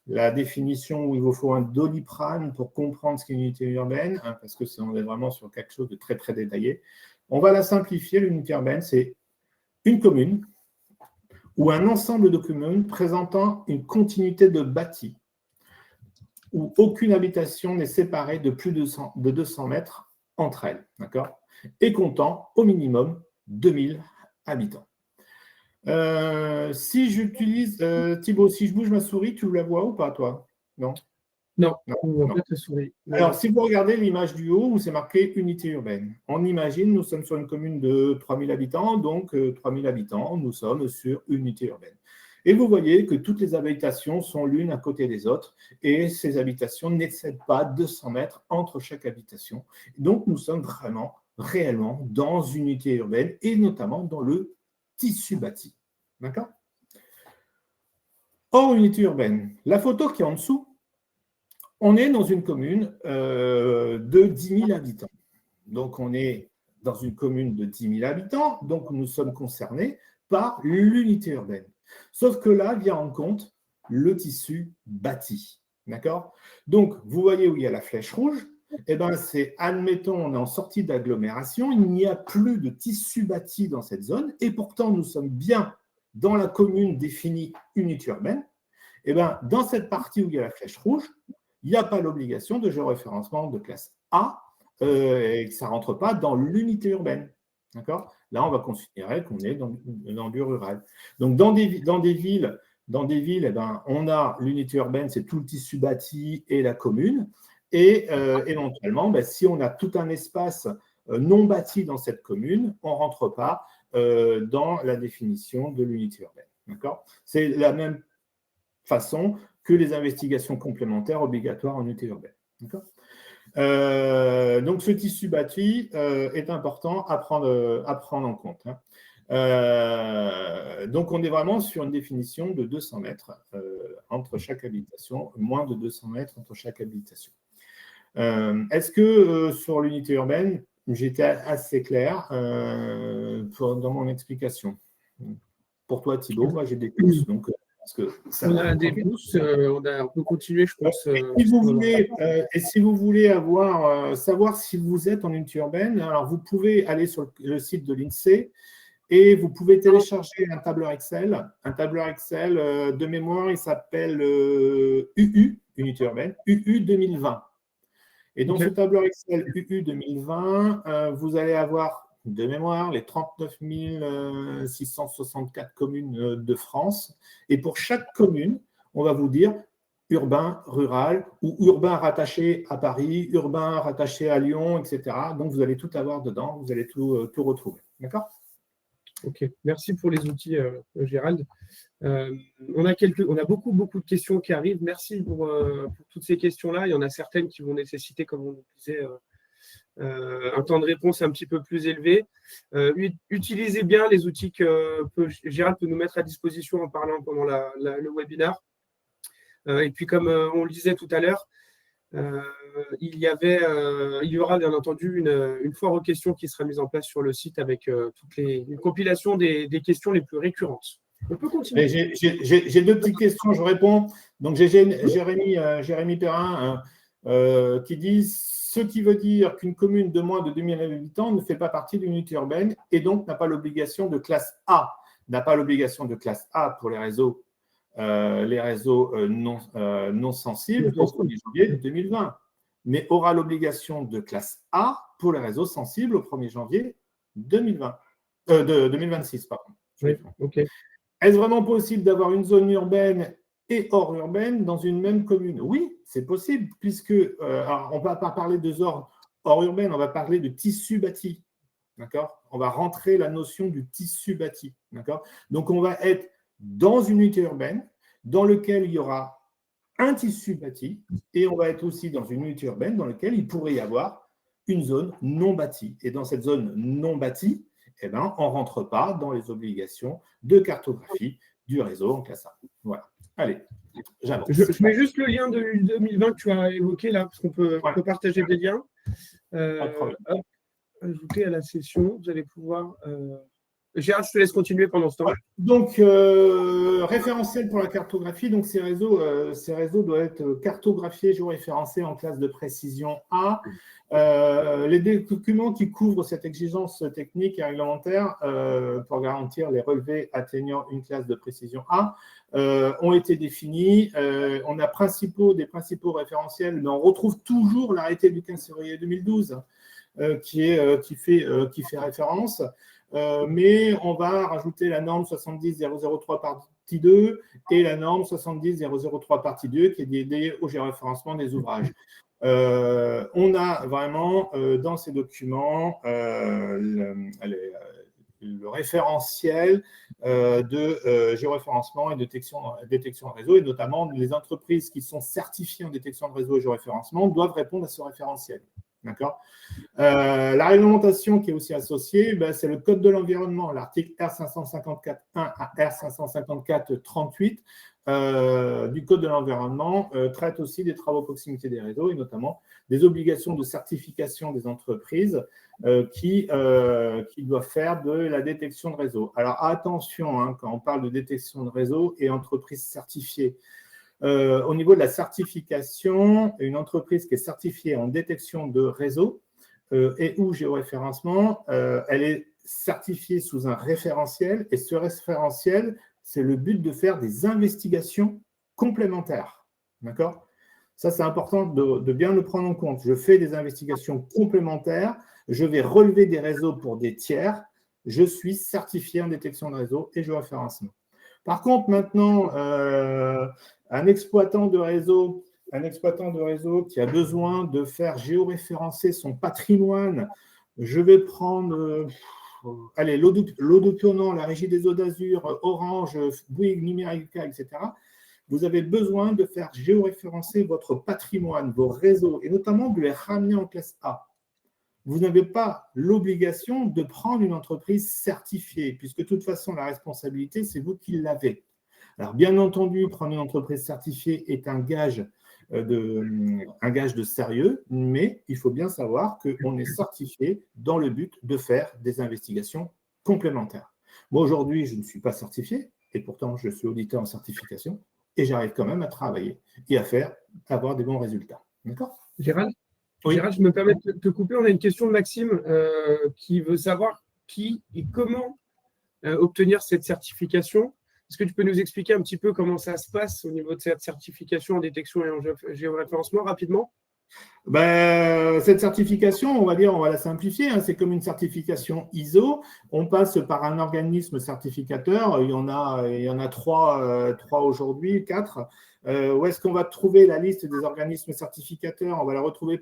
la définition où il vous faut un doliprane pour comprendre ce qu'est une unité urbaine, parce que on est vraiment sur quelque chose de très, très détaillé. On va la simplifier. L'unité urbaine, c'est une commune ou un ensemble de communes présentant une continuité de bâti où aucune habitation n'est séparée de plus de 200 mètres entre elles, d'accord ? Et comptant au minimum 2000 habitants. Si j'utilise, Thibaut, si je bouge ma souris, tu la vois ou pas, toi? Non? Non, Non, on voit non. pas ta souris. Alors, si vous regardez l'image du haut où c'est marqué unité urbaine, on imagine, nous sommes sur une commune de 3000 habitants, donc 3000 habitants, nous sommes sur unité urbaine. Et vous voyez que toutes les habitations sont l'une à côté des autres et ces habitations n'excèdent pas 200 mètres entre chaque habitation. Donc, nous sommes vraiment, réellement dans une unité urbaine et notamment dans le tissu bâti. D'accord? Hors unité urbaine, la photo qui est en dessous, on est dans une commune de 10 000 habitants. Donc, on est dans une commune de 10 000 habitants, donc nous sommes concernés par l'unité urbaine. Sauf que là, vient en compte le tissu bâti. D'accord? Donc, vous voyez où il y a la flèche rouge, eh ben, c'est, admettons, on est en sortie d'agglomération, il n'y a plus de tissu bâti dans cette zone, et pourtant, nous sommes bien dans la commune définie unité urbaine. Eh ben, dans cette partie où il y a la flèche rouge, il n'y a pas l'obligation de géoréférencement de classe A et que ça ne rentre pas dans l'unité urbaine. D'accord? Là, on va considérer qu'on est dans du rural. Donc, dans des villes, eh ben, on a l'unité urbaine, c'est tout le tissu bâti et la commune. Et éventuellement, ben, si on a tout un espace non bâti dans cette commune, on ne rentre pas dans la définition de l'unité urbaine. D'accord? C'est la même façon que les investigations complémentaires obligatoires en unité urbaine. D'accord ? Donc, ce tissu bâti est important à prendre en compte. Donc, on est vraiment sur une définition de 200 mètres entre chaque habitation, moins de 200 mètres entre chaque habitation. Est-ce que sur l'unité urbaine, j'étais assez clair dans mon explication? Pour toi, Thibaut, moi j'ai des pouces, donc on a des pouces, on peut continuer, je pense. Et si vous voulez savoir si vous êtes en unité urbaine, alors vous pouvez aller sur le site de l'INSEE et vous pouvez télécharger un tableur Excel. Un tableur Excel de mémoire, il s'appelle UU, unité urbaine, UU 2020. Et dans ce tableur Excel UU 2020, vous allez avoir de mémoire les 39 664 communes de France. Et pour chaque commune, on va vous dire urbain, rural, ou urbain rattaché à Paris, urbain rattaché à Lyon, etc. Donc, vous allez tout avoir dedans, vous allez tout retrouver. D'accord ? Ok, merci pour les outils, Gérald. On a beaucoup de questions qui arrivent. Merci pour toutes ces questions-là. Il y en a certaines qui vont nécessiter, comme on le disait, un temps de réponse un petit peu plus élevé. Utilisez bien les outils que Gérald peut nous mettre à disposition en parlant pendant le webinaire. Et puis, comme on le disait tout à l'heure, il y aura bien entendu une foire aux questions qui sera mise en place sur le site avec une compilation des questions les plus récurrentes. On peut continuer. J'ai deux petites questions, je réponds. Donc, j'ai Jérémy Perrin qui dit ce qui veut dire qu'une commune de moins de 2000 habitants ne fait pas partie d'une unité urbaine et donc n'a pas l'obligation de classe A. N'a pas l'obligation de classe A pour les réseaux non sensibles au 1er janvier 2020, mais aura l'obligation de classe A pour les réseaux sensibles au 1er janvier 2026. Pardon. Oui, okay. Est-ce vraiment possible d'avoir une zone urbaine et hors urbaine dans une même commune? Oui, c'est possible, puisque alors on ne va pas parler de zone hors urbaine, on va parler de tissu bâti. D'accord? On va rentrer la notion du tissu bâti. D'accord? Donc, on va être dans une unité urbaine dans laquelle il y aura un tissu bâti et on va être aussi dans une unité urbaine dans laquelle il pourrait y avoir une zone non bâtie. Et dans cette zone non bâtie, eh ben, on ne rentre pas dans les obligations de cartographie du réseau en classe A. Voilà. Allez, j'avance. Je mets juste le lien de 2020 que tu as évoqué là, parce qu'on peut partager des liens. Ajouter à la session, vous allez pouvoir… Gérard, je te laisse continuer pendant ce temps. Donc, référentiel pour la cartographie. Donc, ces réseaux doivent être cartographiés, géoréférencés en classe de précision A. Les documents qui couvrent cette exigence technique et réglementaire pour garantir les relevés atteignant une classe de précision A ont été définis. On a des principaux référentiels, mais on retrouve toujours l'arrêté du 15 février 2012 qui fait référence. mais on va rajouter la norme 70003 partie 2 et la norme 70003 partie 2 qui est dédiée au géoréférencement des ouvrages. On a vraiment dans ces documents le référentiel de géoréférencement et de détection de réseau, et notamment les entreprises qui sont certifiées en détection de réseau et géoréférencement doivent répondre à ce référentiel. D'accord. La réglementation qui est aussi associée, c'est le Code de l'environnement, l'article R554.1 à R554.38 du Code de l'environnement traite aussi des travaux à proximité des réseaux et notamment des obligations de certification des entreprises qui doivent faire de la détection de réseau. Alors attention, hein, quand on parle de détection de réseau et entreprises certifiées, au niveau de la certification, une entreprise qui est certifiée en détection de réseau et ou géoréférencement, elle est certifiée sous un référentiel et ce référentiel, c'est le but de faire des investigations complémentaires. D'accord ? Ça, c'est important de bien le prendre en compte. Je fais des investigations complémentaires, je vais relever des réseaux pour des tiers, je suis certifié en détection de réseau et géoréférencement. Par contre, maintenant, un exploitant de réseau qui a besoin de faire géoréférencer son patrimoine, je vais prendre l'eau de Tournon, la Régie des eaux d'Azur, Orange, Bouygues, Numérica, etc. Vous avez besoin de faire géoréférencer votre patrimoine, vos réseaux, et notamment de les ramener en classe A. Vous n'avez pas l'obligation de prendre une entreprise certifiée, puisque de toute façon, la responsabilité, c'est vous qui l'avez. Alors, bien entendu, prendre une entreprise certifiée est un gage de sérieux, mais il faut bien savoir qu'on est certifié dans le but de faire des investigations complémentaires. Moi, aujourd'hui, je ne suis pas certifié, et pourtant, je suis auditeur en certification, et j'arrive quand même à travailler et à avoir des bons résultats. D'accord ? Gérald, oui. Gérald, je me permets de te couper. On a une question de Maxime qui veut savoir qui et comment obtenir cette certification. Est-ce que tu peux nous expliquer un petit peu comment ça se passe au niveau de cette certification en détection et en géoréférencement rapidement ? Cette certification, on va la simplifier. Hein, c'est comme une certification ISO. On passe par un organisme certificateur. Il y en a trois aujourd'hui, 4. Où est-ce qu'on va trouver la liste des organismes certificateurs ? On va la retrouver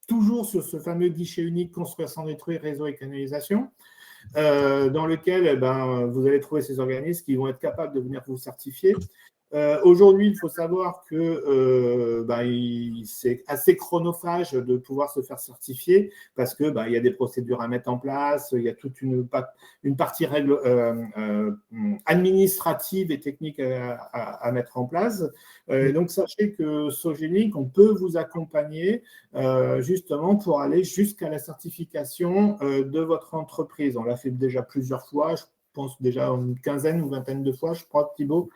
toujours sur ce fameux guichet unique Construire sans détruire, réseau et canalisation, dans lequel vous allez trouver ces organismes qui vont être capables de venir vous certifier. Aujourd'hui, il faut savoir que c'est assez chronophage de pouvoir se faire certifier parce que il y a des procédures à mettre en place, il y a toute une partie administrative et technique à mettre en place. Donc, sachez que Sogenic, on peut vous accompagner justement pour aller jusqu'à la certification de votre entreprise. On l'a fait déjà plusieurs fois, je pense déjà une quinzaine ou vingtaine de fois, je crois, Thibaut.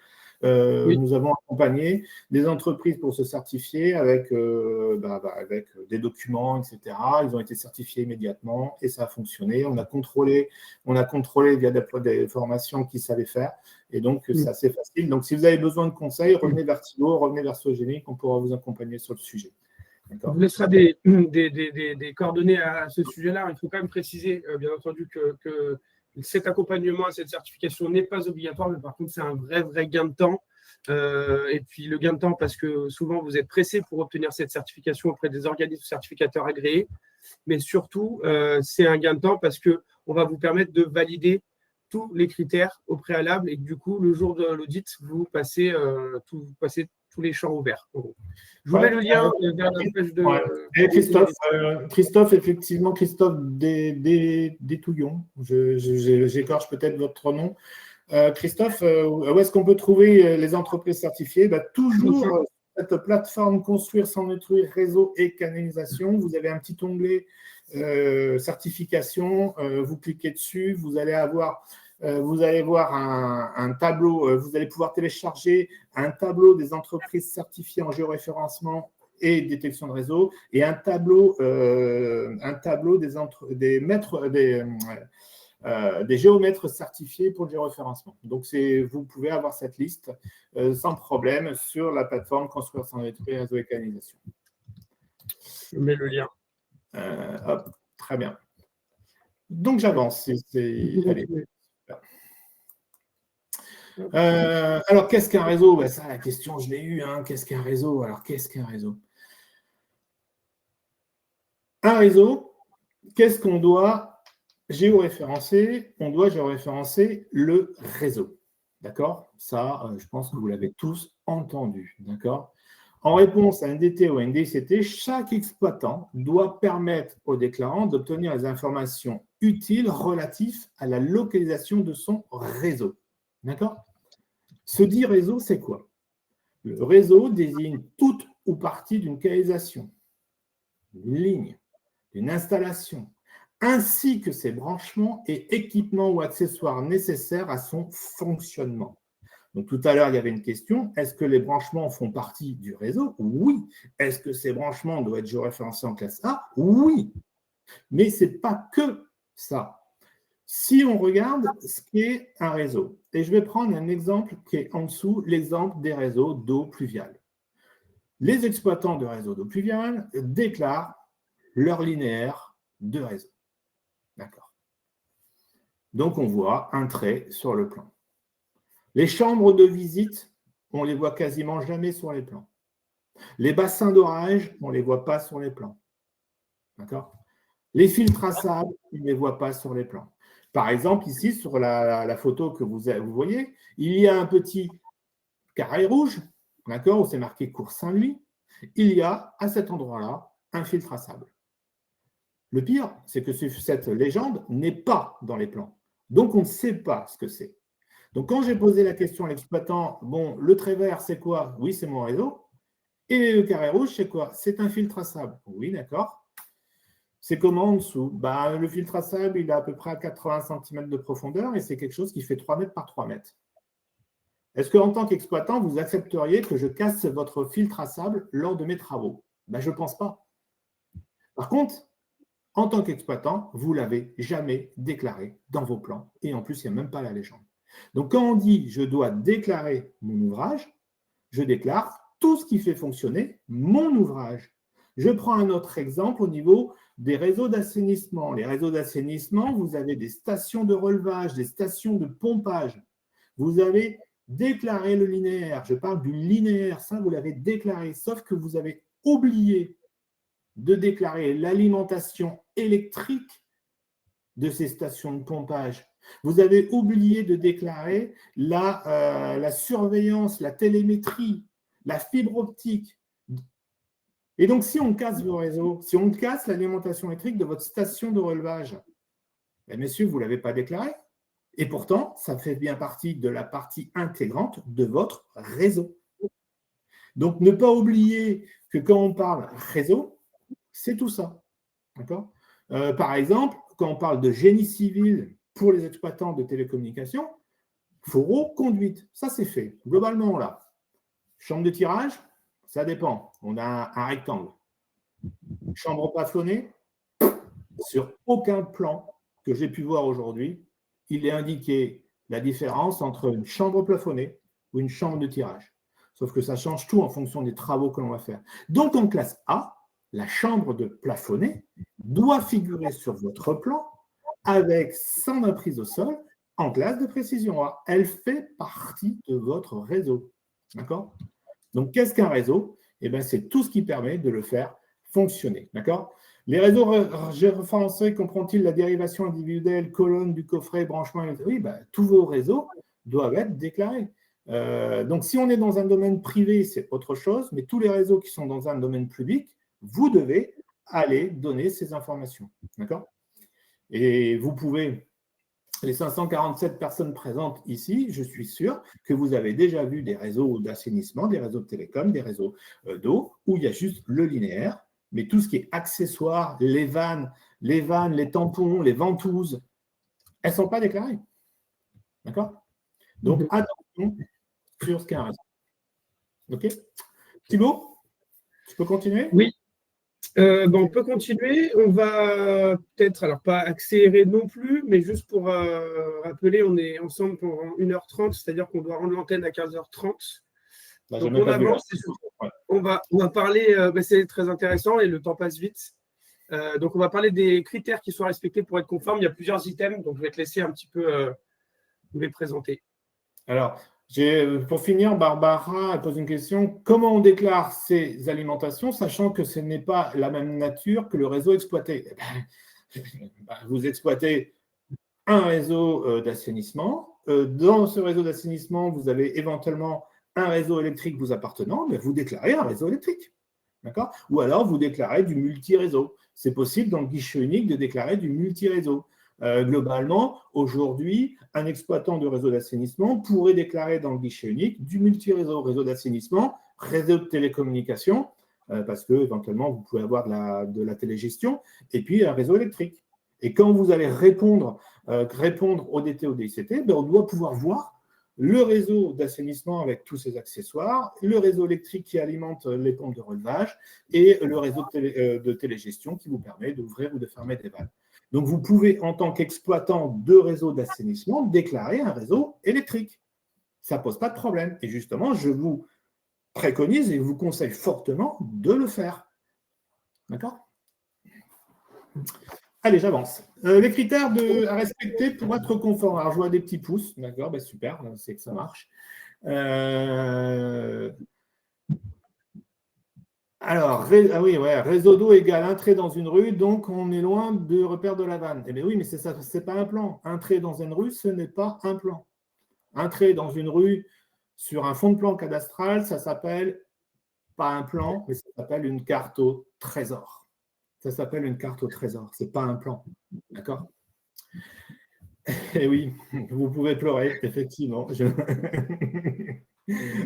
Oui. Nous avons accompagné des entreprises pour se certifier avec des documents, etc. Ils ont été certifiés immédiatement et ça a fonctionné. On a contrôlé via des formations qu'ils savaient faire. Et donc, c'est assez facile. Donc, si vous avez besoin de conseils, revenez vers Thibaut, revenez vers Sogenic, on pourra vous accompagner sur le sujet. On vous laissera des coordonnées à ce sujet-là. Il faut quand même préciser, bien entendu, que cet accompagnement, cette certification n'est pas obligatoire, mais par contre, c'est un vrai gain de temps. Et puis, le gain de temps, parce que souvent, vous êtes pressé pour obtenir cette certification auprès des organismes certificateurs agréés. Mais surtout, c'est un gain de temps parce qu'on va vous permettre de valider tous les critères au préalable et que du coup, le jour de l'audit, vous passez tous les champs ouverts. Je vous mets le lien vers la page de… Et Christophe, effectivement, Christophe Détouillon, j'écorche peut-être votre nom. Christophe, où est-ce qu'on peut trouver les entreprises certifiées ? Toujours cette plateforme Construire sans détruire, réseau et canalisation. Vous avez un petit onglet certification, vous cliquez dessus, vous allez voir un tableau, vous allez pouvoir télécharger un tableau des entreprises certifiées en géoréférencement et détection de réseau et un tableau des géomètres certifiés pour le géoréférencement. Donc, vous pouvez avoir cette liste sans problème sur la plateforme Construire sans détruire, réseau et canalisation. Je mets le lien. Très bien. Donc, j'avance. Allez. Alors, qu'est-ce qu'un réseau? Ben, ça, la question, je l'ai eue. Hein. Qu'est-ce qu'un réseau? Alors, qu'est-ce qu'un réseau? Un réseau, qu'est-ce qu'on doit géoréférencer? On doit géoréférencer le réseau. D'accord? Ça, je pense que vous l'avez tous entendu. D'accord? En réponse à un DT ou à une DCT, chaque exploitant doit permettre au déclarant d'obtenir les informations utiles relatives à la localisation de son réseau. D'accord? Ce dit réseau, c'est quoi? Le réseau désigne toute ou partie d'une canalisation, d'une ligne, d'une installation, ainsi que ses branchements et équipements ou accessoires nécessaires à son fonctionnement. Donc, tout à l'heure, il y avait une question. Est-ce que les branchements font partie du réseau? Oui. Est-ce que ces branchements doivent être géoréférencés en classe A? Oui. Mais ce n'est pas que ça. Si on regarde ce qu'est un réseau, et je vais prendre un exemple qui est en dessous, l'exemple des réseaux d'eau pluviale. Les exploitants de réseaux d'eau pluviale déclarent leur linéaire de réseau. D'accord. Donc, on voit un trait sur le plan. Les chambres de visite, on ne les voit quasiment jamais sur les plans. Les bassins d'orage, on ne les voit pas sur les plans. D'accord? Les filtres à sable, on ne les voit pas sur les plans. Par exemple, ici, sur la photo que vous voyez, il y a un petit carré rouge, d'accord, où c'est marqué Cours Saint-Louis. Il y a, à cet endroit-là, un filtre à sable. Le pire, c'est que cette légende n'est pas dans les plans. Donc, on ne sait pas ce que c'est. Donc, quand j'ai posé la question à l'exploitant, bon, le trait vert, c'est quoi? Oui, c'est mon réseau. Et le carré rouge, c'est quoi? C'est un filtre à sable. Oui, d'accord. C'est comment en dessous? Bah, le filtre à sable, il est à peu près à 80 cm de profondeur et c'est quelque chose qui fait 3 mètres par 3 mètres. Est-ce qu'en tant qu'exploitant, vous accepteriez que je casse votre filtre à sable lors de mes travaux? Ben, je ne pense pas. Par contre, en tant qu'exploitant, vous ne l'avez jamais déclaré dans vos plans. Et en plus, il n'y a même pas la légende. Donc, quand on dit « je dois déclarer mon ouvrage », je déclare tout ce qui fait fonctionner mon ouvrage. Je prends un autre exemple au niveau des réseaux d'assainissement. Les réseaux d'assainissement, vous avez des stations de relevage, des stations de pompage. Vous avez déclaré le linéaire. Je parle du linéaire, ça, vous l'avez déclaré, sauf que vous avez oublié de déclarer l'alimentation électrique de ces stations de pompage. Vous avez oublié de déclarer la surveillance, la télémétrie, la fibre optique. Et donc, si on casse vos réseaux, si on casse l'alimentation électrique de votre station de relevage, ben, messieurs, vous ne l'avez pas déclaré. Et pourtant, ça fait bien partie de la partie intégrante de votre réseau. Donc, ne pas oublier que quand on parle réseau, c'est tout ça. D'accord ? Par exemple, quand on parle de génie civil pour les exploitants de télécommunications, fourreau, conduite, ça c'est fait. Globalement, là, chambre de tirage, ça dépend. On a un rectangle. Chambre plafonnée, sur aucun plan que j'ai pu voir aujourd'hui, il est indiqué la différence entre une chambre plafonnée ou une chambre de tirage. Sauf que ça change tout en fonction des travaux que l'on va faire. Donc, en classe A, la chambre de plafonnée doit figurer sur votre plan avec son emprise au sol en classe de précision A. Elle fait partie de votre réseau. D'accord ? Donc, qu'est-ce qu'un réseau ? Eh bien, c'est tout ce qui permet de le faire fonctionner. D'accord ? Les réseaux référencés comprennent-ils la dérivation individuelle, colonne du coffret, branchement ? Oui, ben, tous vos réseaux doivent être déclarés. Donc, si on est dans un domaine privé, c'est autre chose, mais tous les réseaux qui sont dans un domaine public, vous devez aller donner ces informations. D'accord ? Et vous pouvez, les 547 personnes présentes ici, je suis sûr que vous avez déjà vu des réseaux d'assainissement, des réseaux de télécom, des réseaux d'eau, où il y a juste le linéaire, mais tout ce qui est accessoire, les vannes, les tampons, les ventouses, elles ne sont pas déclarées. D'accord ? Donc, attention sur ce qu'est un réseau. OK ? Thibaut, tu peux continuer ? Oui. On peut continuer. On va peut-être, alors pas accélérer non plus, mais juste pour rappeler, on est ensemble pendant 1h30, c'est-à-dire qu'on doit rendre l'antenne à 15h30. Bah, donc on avance. On va parler, c'est très intéressant et le temps passe vite. Donc, on va parler des critères qui sont respectés pour être conforme. Il y a plusieurs items, donc je vais te laisser un petit peu nous les présenter. Alors, pour finir, Barbara pose une question. Comment on déclare ces alimentations, sachant que ce n'est pas la même nature que le réseau exploité? Vous exploitez un réseau d'assainissement. Dans ce réseau d'assainissement, vous avez éventuellement un réseau électrique vous appartenant, mais vous déclarez un réseau électrique. D'accord? Ou alors, vous déclarez du multi-réseau. C'est possible dans le guichet unique de déclarer du multi-réseau. Globalement, aujourd'hui, un exploitant de réseau d'assainissement pourrait déclarer dans le guichet unique du multi-réseau, réseau d'assainissement, réseau de télécommunications, parce que éventuellement vous pouvez avoir de la télégestion, et puis un réseau électrique. Et quand vous allez répondre au DT, au DICT, on doit pouvoir voir le réseau d'assainissement avec tous ses accessoires, le réseau électrique qui alimente les pompes de relevage et le réseau de télégestion qui vous permet d'ouvrir ou de fermer des valves. Donc, vous pouvez, en tant qu'exploitant de réseau d'assainissement, déclarer un réseau électrique. Ça ne pose pas de problème. Et justement, je vous préconise et vous conseille fortement de le faire. D'accord? Allez, j'avance. Les critères à respecter pour être conforme. Alors, je vois des petits pouces. D'accord, ben super, c'est que ça marche. Alors, réseau d'eau égale un trait dans une rue, donc on est loin de repère de la vanne. Eh bien oui, mais ce n'est pas un plan. Un trait dans une rue, ce n'est pas un plan. Un trait dans une rue sur un fond de plan cadastral, ça s'appelle pas un plan, mais ça s'appelle une carte au trésor. Ça s'appelle une carte au trésor, ce n'est pas un plan. D'accord? Eh oui, vous pouvez pleurer, effectivement.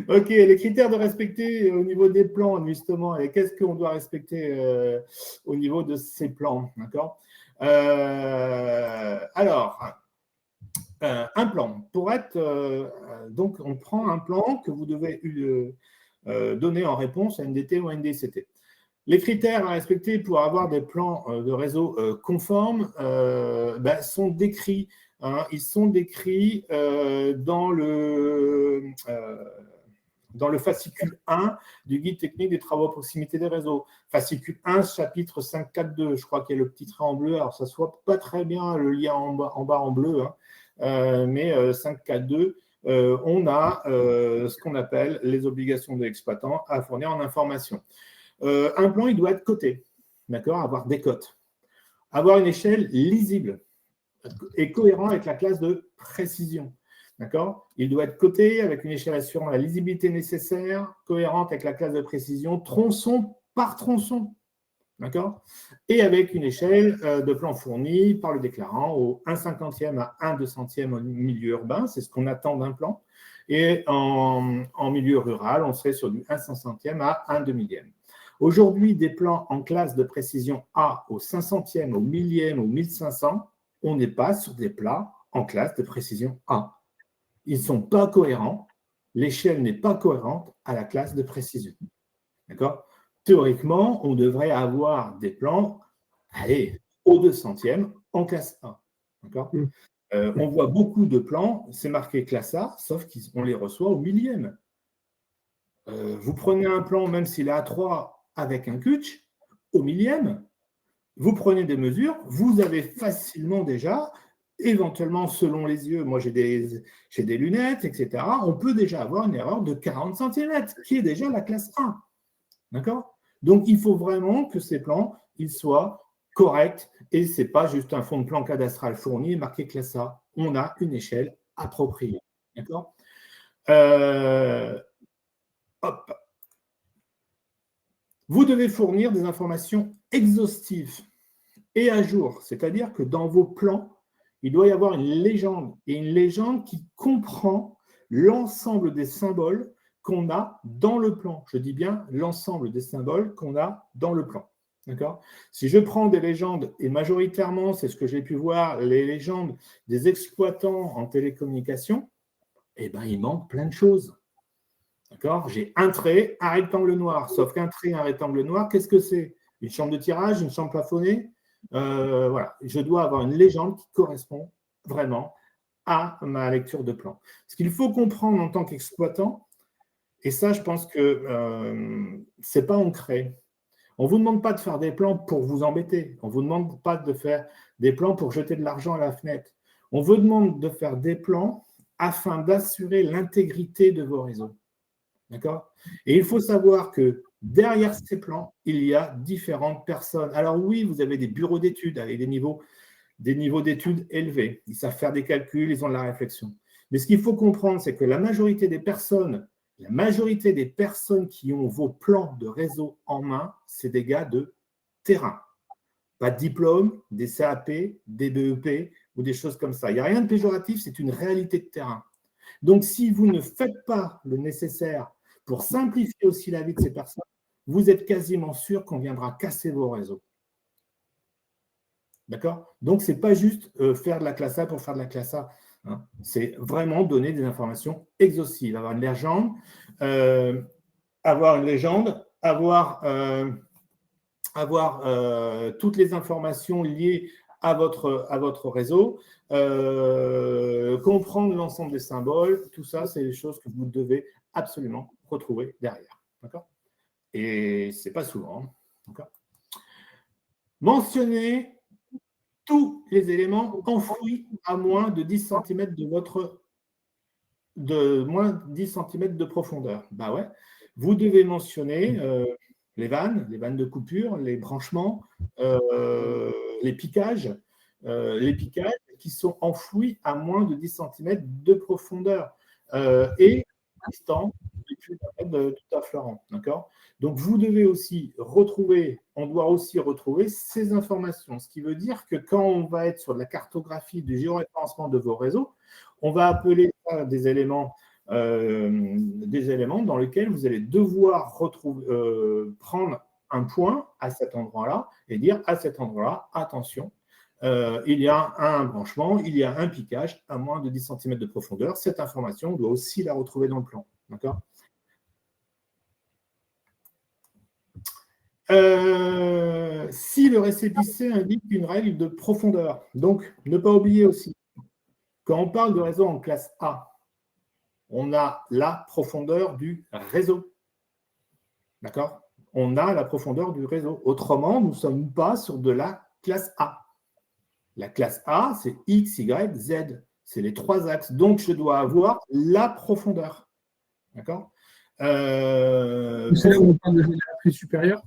Ok, les critères de respecter au niveau des plans, justement, et qu'est-ce qu'on doit respecter au niveau de ces plans, d'accord? Alors, un plan. Pour être, donc, on prend un plan que vous devez donner en réponse à NDT ou NDCT. Les critères à respecter pour avoir des plans de réseau conformes sont décrits. Ils sont décrits dans le fascicule 1 du guide technique des travaux à proximité des réseaux. Fascicule 1, chapitre 5.4.2, je crois qu'il y a le petit trait en bleu. Alors, ça ne se voit pas très bien le lien en bas en bleu, mais 5.4.2, on a ce qu'on appelle les obligations de l'exploitant à fournir en information. Un plan, il doit être coté, d'accord, avoir des cotes, avoir une échelle lisible et cohérent avec la classe de précision. D'accord? Il doit être coté avec une échelle assurant la lisibilité nécessaire, cohérente avec la classe de précision, tronçon par tronçon. D'accord? Et avec une échelle de plan fournie par le déclarant au 1/50e à 1/200e au milieu urbain, c'est ce qu'on attend d'un plan. Et en milieu rural, on serait sur du 1/500e à 1/2000e. Aujourd'hui, des plans en classe de précision A au 500e, au 1000e, au 1500, on n'est pas sur des plans en classe de précision A. Ils ne sont pas cohérents. L'échelle n'est pas cohérente à la classe de précision. D'accord? Théoriquement, on devrait avoir des plans, au 200e en classe A. D'accord? On voit beaucoup de plans, c'est marqué classe A, sauf qu'on les reçoit au 1000e. Vous prenez un plan, même s'il est A3 avec un CUTCH, au 1000e, vous prenez des mesures, vous avez facilement déjà, éventuellement selon les yeux, moi j'ai des lunettes, etc., on peut déjà avoir une erreur de 40 cm, qui est déjà la classe 1. D'accord? Donc il faut vraiment que ces plans, ils soient corrects, et ce n'est pas juste un fond de plan cadastral fourni et marqué classe A. On a une échelle appropriée. D'accord? Hop. Vous devez fournir des informations exhaustives et à jour, c'est-à-dire que dans vos plans, il doit y avoir une légende, et une légende qui comprend l'ensemble des symboles qu'on a dans le plan. Je dis bien l'ensemble des symboles qu'on a dans le plan. D'accord? Si je prends des légendes, et majoritairement, c'est ce que j'ai pu voir, les légendes des exploitants en télécommunication, eh ben, il manque plein de choses. D'accord? J'ai un trait, un rectangle noir. Sauf qu'un trait, un rectangle noir, qu'est-ce que c'est? Une chambre de tirage, une chambre plafonnée? Voilà. Je dois avoir une légende qui correspond vraiment à ma lecture de plan. Ce qu'il faut comprendre en tant qu'exploitant, et ça, je pense que ce n'est pas ancré. On ne vous demande pas de faire des plans pour vous embêter. On ne vous demande pas de faire des plans pour jeter de l'argent à la fenêtre. On vous demande de faire des plans afin d'assurer l'intégrité de vos réseaux. D'accord? Et il faut savoir que derrière ces plans, il y a différentes personnes. Alors oui, vous avez des bureaux d'études avec des niveaux d'études élevés. Ils savent faire des calculs, ils ont de la réflexion. Mais ce qu'il faut comprendre, c'est que la majorité des personnes qui ont vos plans de réseau en main, c'est des gars de terrain. Pas de diplôme, des CAP, des BEP ou des choses comme ça. Il n'y a rien de péjoratif, c'est une réalité de terrain. Donc, si vous ne faites pas le nécessaire pour simplifier aussi la vie de ces personnes, vous êtes quasiment sûr qu'on viendra casser vos réseaux. D'accord? Donc, ce n'est pas juste faire de la classe A pour faire de la classe A. Hein. C'est vraiment donner des informations exhaustives. Avoir une légende, avoir toutes les informations liées à votre réseau, comprendre l'ensemble des symboles, tout ça, c'est des choses que vous devez absolument retrouver derrière. D'accord? Et ce n'est pas souvent. Hein. D'accord? Mentionnez tous les éléments enfouis à moins de 10 cm de profondeur. Bah ouais. Vous devez mentionner les vannes de coupure, les branchements, les piquages qui sont enfouis à moins de 10 cm de profondeur et distants de tout affleurant. D'accord? Donc, vous devez aussi on doit aussi retrouver ces informations. Ce qui veut dire que quand on va être sur de la cartographie du géoréférencement de vos réseaux, on va appeler ça des éléments dans lesquels vous allez devoir prendre un point à cet endroit-là et dire à cet endroit-là, attention, il y a un branchement, il y a un piquage à moins de 10 cm de profondeur. Cette information, on doit aussi la retrouver dans le plan. D'accord ? Si le récépissé indique une règle de profondeur, donc ne pas oublier aussi, quand on parle de réseau en classe A, on a la profondeur du réseau. D'accord? On a la profondeur du réseau. Autrement, nous ne sommes pas sur de la classe A. La classe A, c'est X, Y, Z. C'est les trois axes. Donc, je dois avoir la profondeur. D'accord? C'est là où on parle de génératrice supérieure?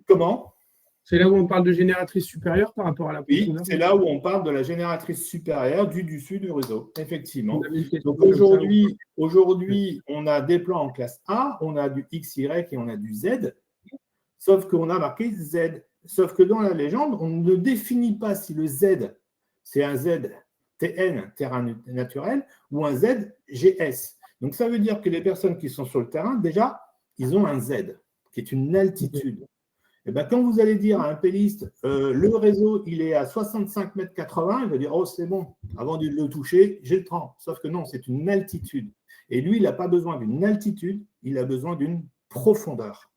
Comment? C'est là où on parle de génératrice supérieure par rapport à la profondeur? Oui, c'est là où on parle de la génératrice supérieure du dessus du réseau, effectivement. Donc aujourd'hui, on a des plans en classe A, on a du X, Y et on a du Z, sauf qu'on a marqué Z. Sauf que dans la légende, on ne définit pas si le Z, c'est un Z TN, terrain naturel, ou un Z GS. Donc ça veut dire que les personnes qui sont sur le terrain, déjà, ils ont un Z, qui est une altitude. Et bien, quand vous allez dire à un péliste, le réseau, il est à 65,80 m, il va dire, oh, c'est bon, avant de le toucher, j'ai le temps. Sauf que non, c'est une altitude. Et lui, il n'a pas besoin d'une altitude, il a besoin d'une profondeur.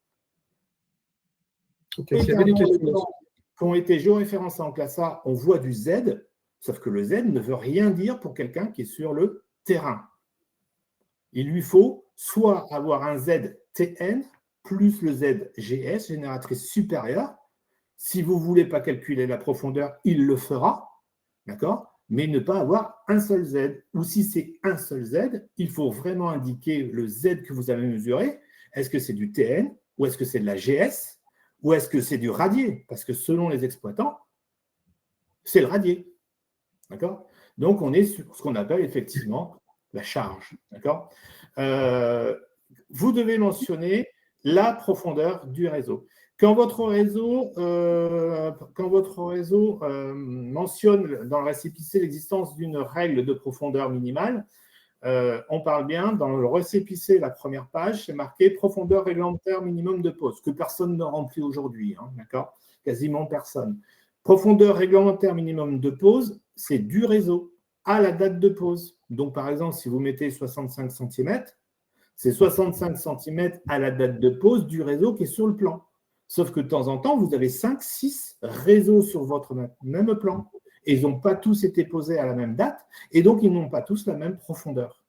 Okay, s'il y avait des questions qui ont été géoréférencés en classe A, on voit du Z, sauf que le Z ne veut rien dire pour quelqu'un qui est sur le terrain. Il lui faut soit avoir un Z TN, plus le ZGS, génératrice supérieure. Si vous ne voulez pas calculer la profondeur, il le fera, d'accord? Mais ne pas avoir un seul Z. Ou si c'est un seul Z, il faut vraiment indiquer le Z que vous avez mesuré. Est-ce que c'est du TN, ou est-ce que c'est de la GS, ou est-ce que c'est du radier? Parce que selon les exploitants, c'est le radier, d'accord? Donc, on est sur ce qu'on appelle effectivement la charge, d'accord? Vous devez mentionner la profondeur du réseau. Quand votre réseau mentionne dans le récépissé l'existence d'une règle de profondeur minimale, on parle bien, dans le récépissé, la première page, c'est marqué profondeur réglementaire minimum de pose, que personne ne remplit aujourd'hui, hein, d'accord? Quasiment personne. Profondeur réglementaire minimum de pose, c'est du réseau à la date de pose. Donc, par exemple, si vous mettez 65 cm, c'est 65 cm à la date de pose du réseau qui est sur le plan. Sauf que de temps en temps, vous avez 5-6 réseaux sur votre même plan. Et ils n'ont pas tous été posés à la même date. Et donc, ils n'ont pas tous la même profondeur.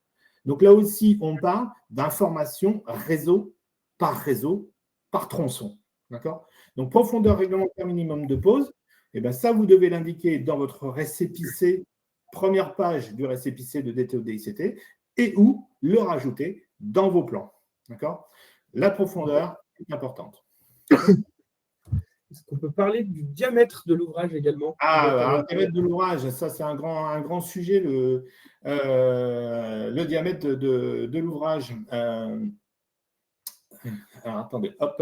Donc là aussi, on parle d'information réseau, par tronçon. D'accord? Donc, profondeur réglementaire minimum de pose, eh bien, ça, vous devez l'indiquer dans votre récépissé, première page du récépissé de DTO-DICT, et ou le rajouter dans vos plans. D'accord? La profondeur est importante. Est-ce qu'on peut parler du diamètre de l'ouvrage également? Alors, le diamètre de l'ouvrage, ça c'est un grand sujet, le diamètre de l'ouvrage. Alors, attendez, hop.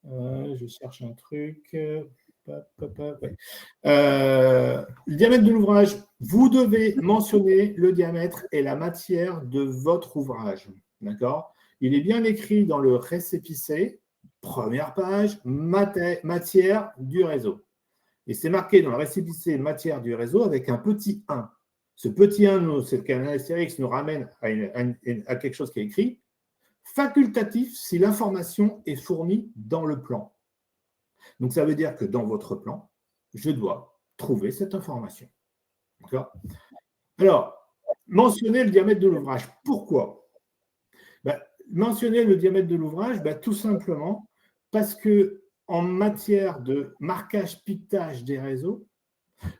Je cherche un truc. Ouais. Le diamètre de l'ouvrage, vous devez mentionner le diamètre et la matière de votre ouvrage. D'accord? Il est bien écrit dans le récépissé, première page, matière du réseau. Et c'est marqué dans le récépissé matière du réseau avec un petit 1. Ce petit 1, c'est qu'un astérix nous ramène à quelque chose qui est écrit. Facultatif si l'information est fournie dans le plan. Donc, ça veut dire que dans votre plan, je dois trouver cette information. D'accord? Alors, mentionner le diamètre de l'ouvrage. Pourquoi? Mentionner le diamètre de l'ouvrage, tout simplement parce que en matière de marquage-piquetage des réseaux,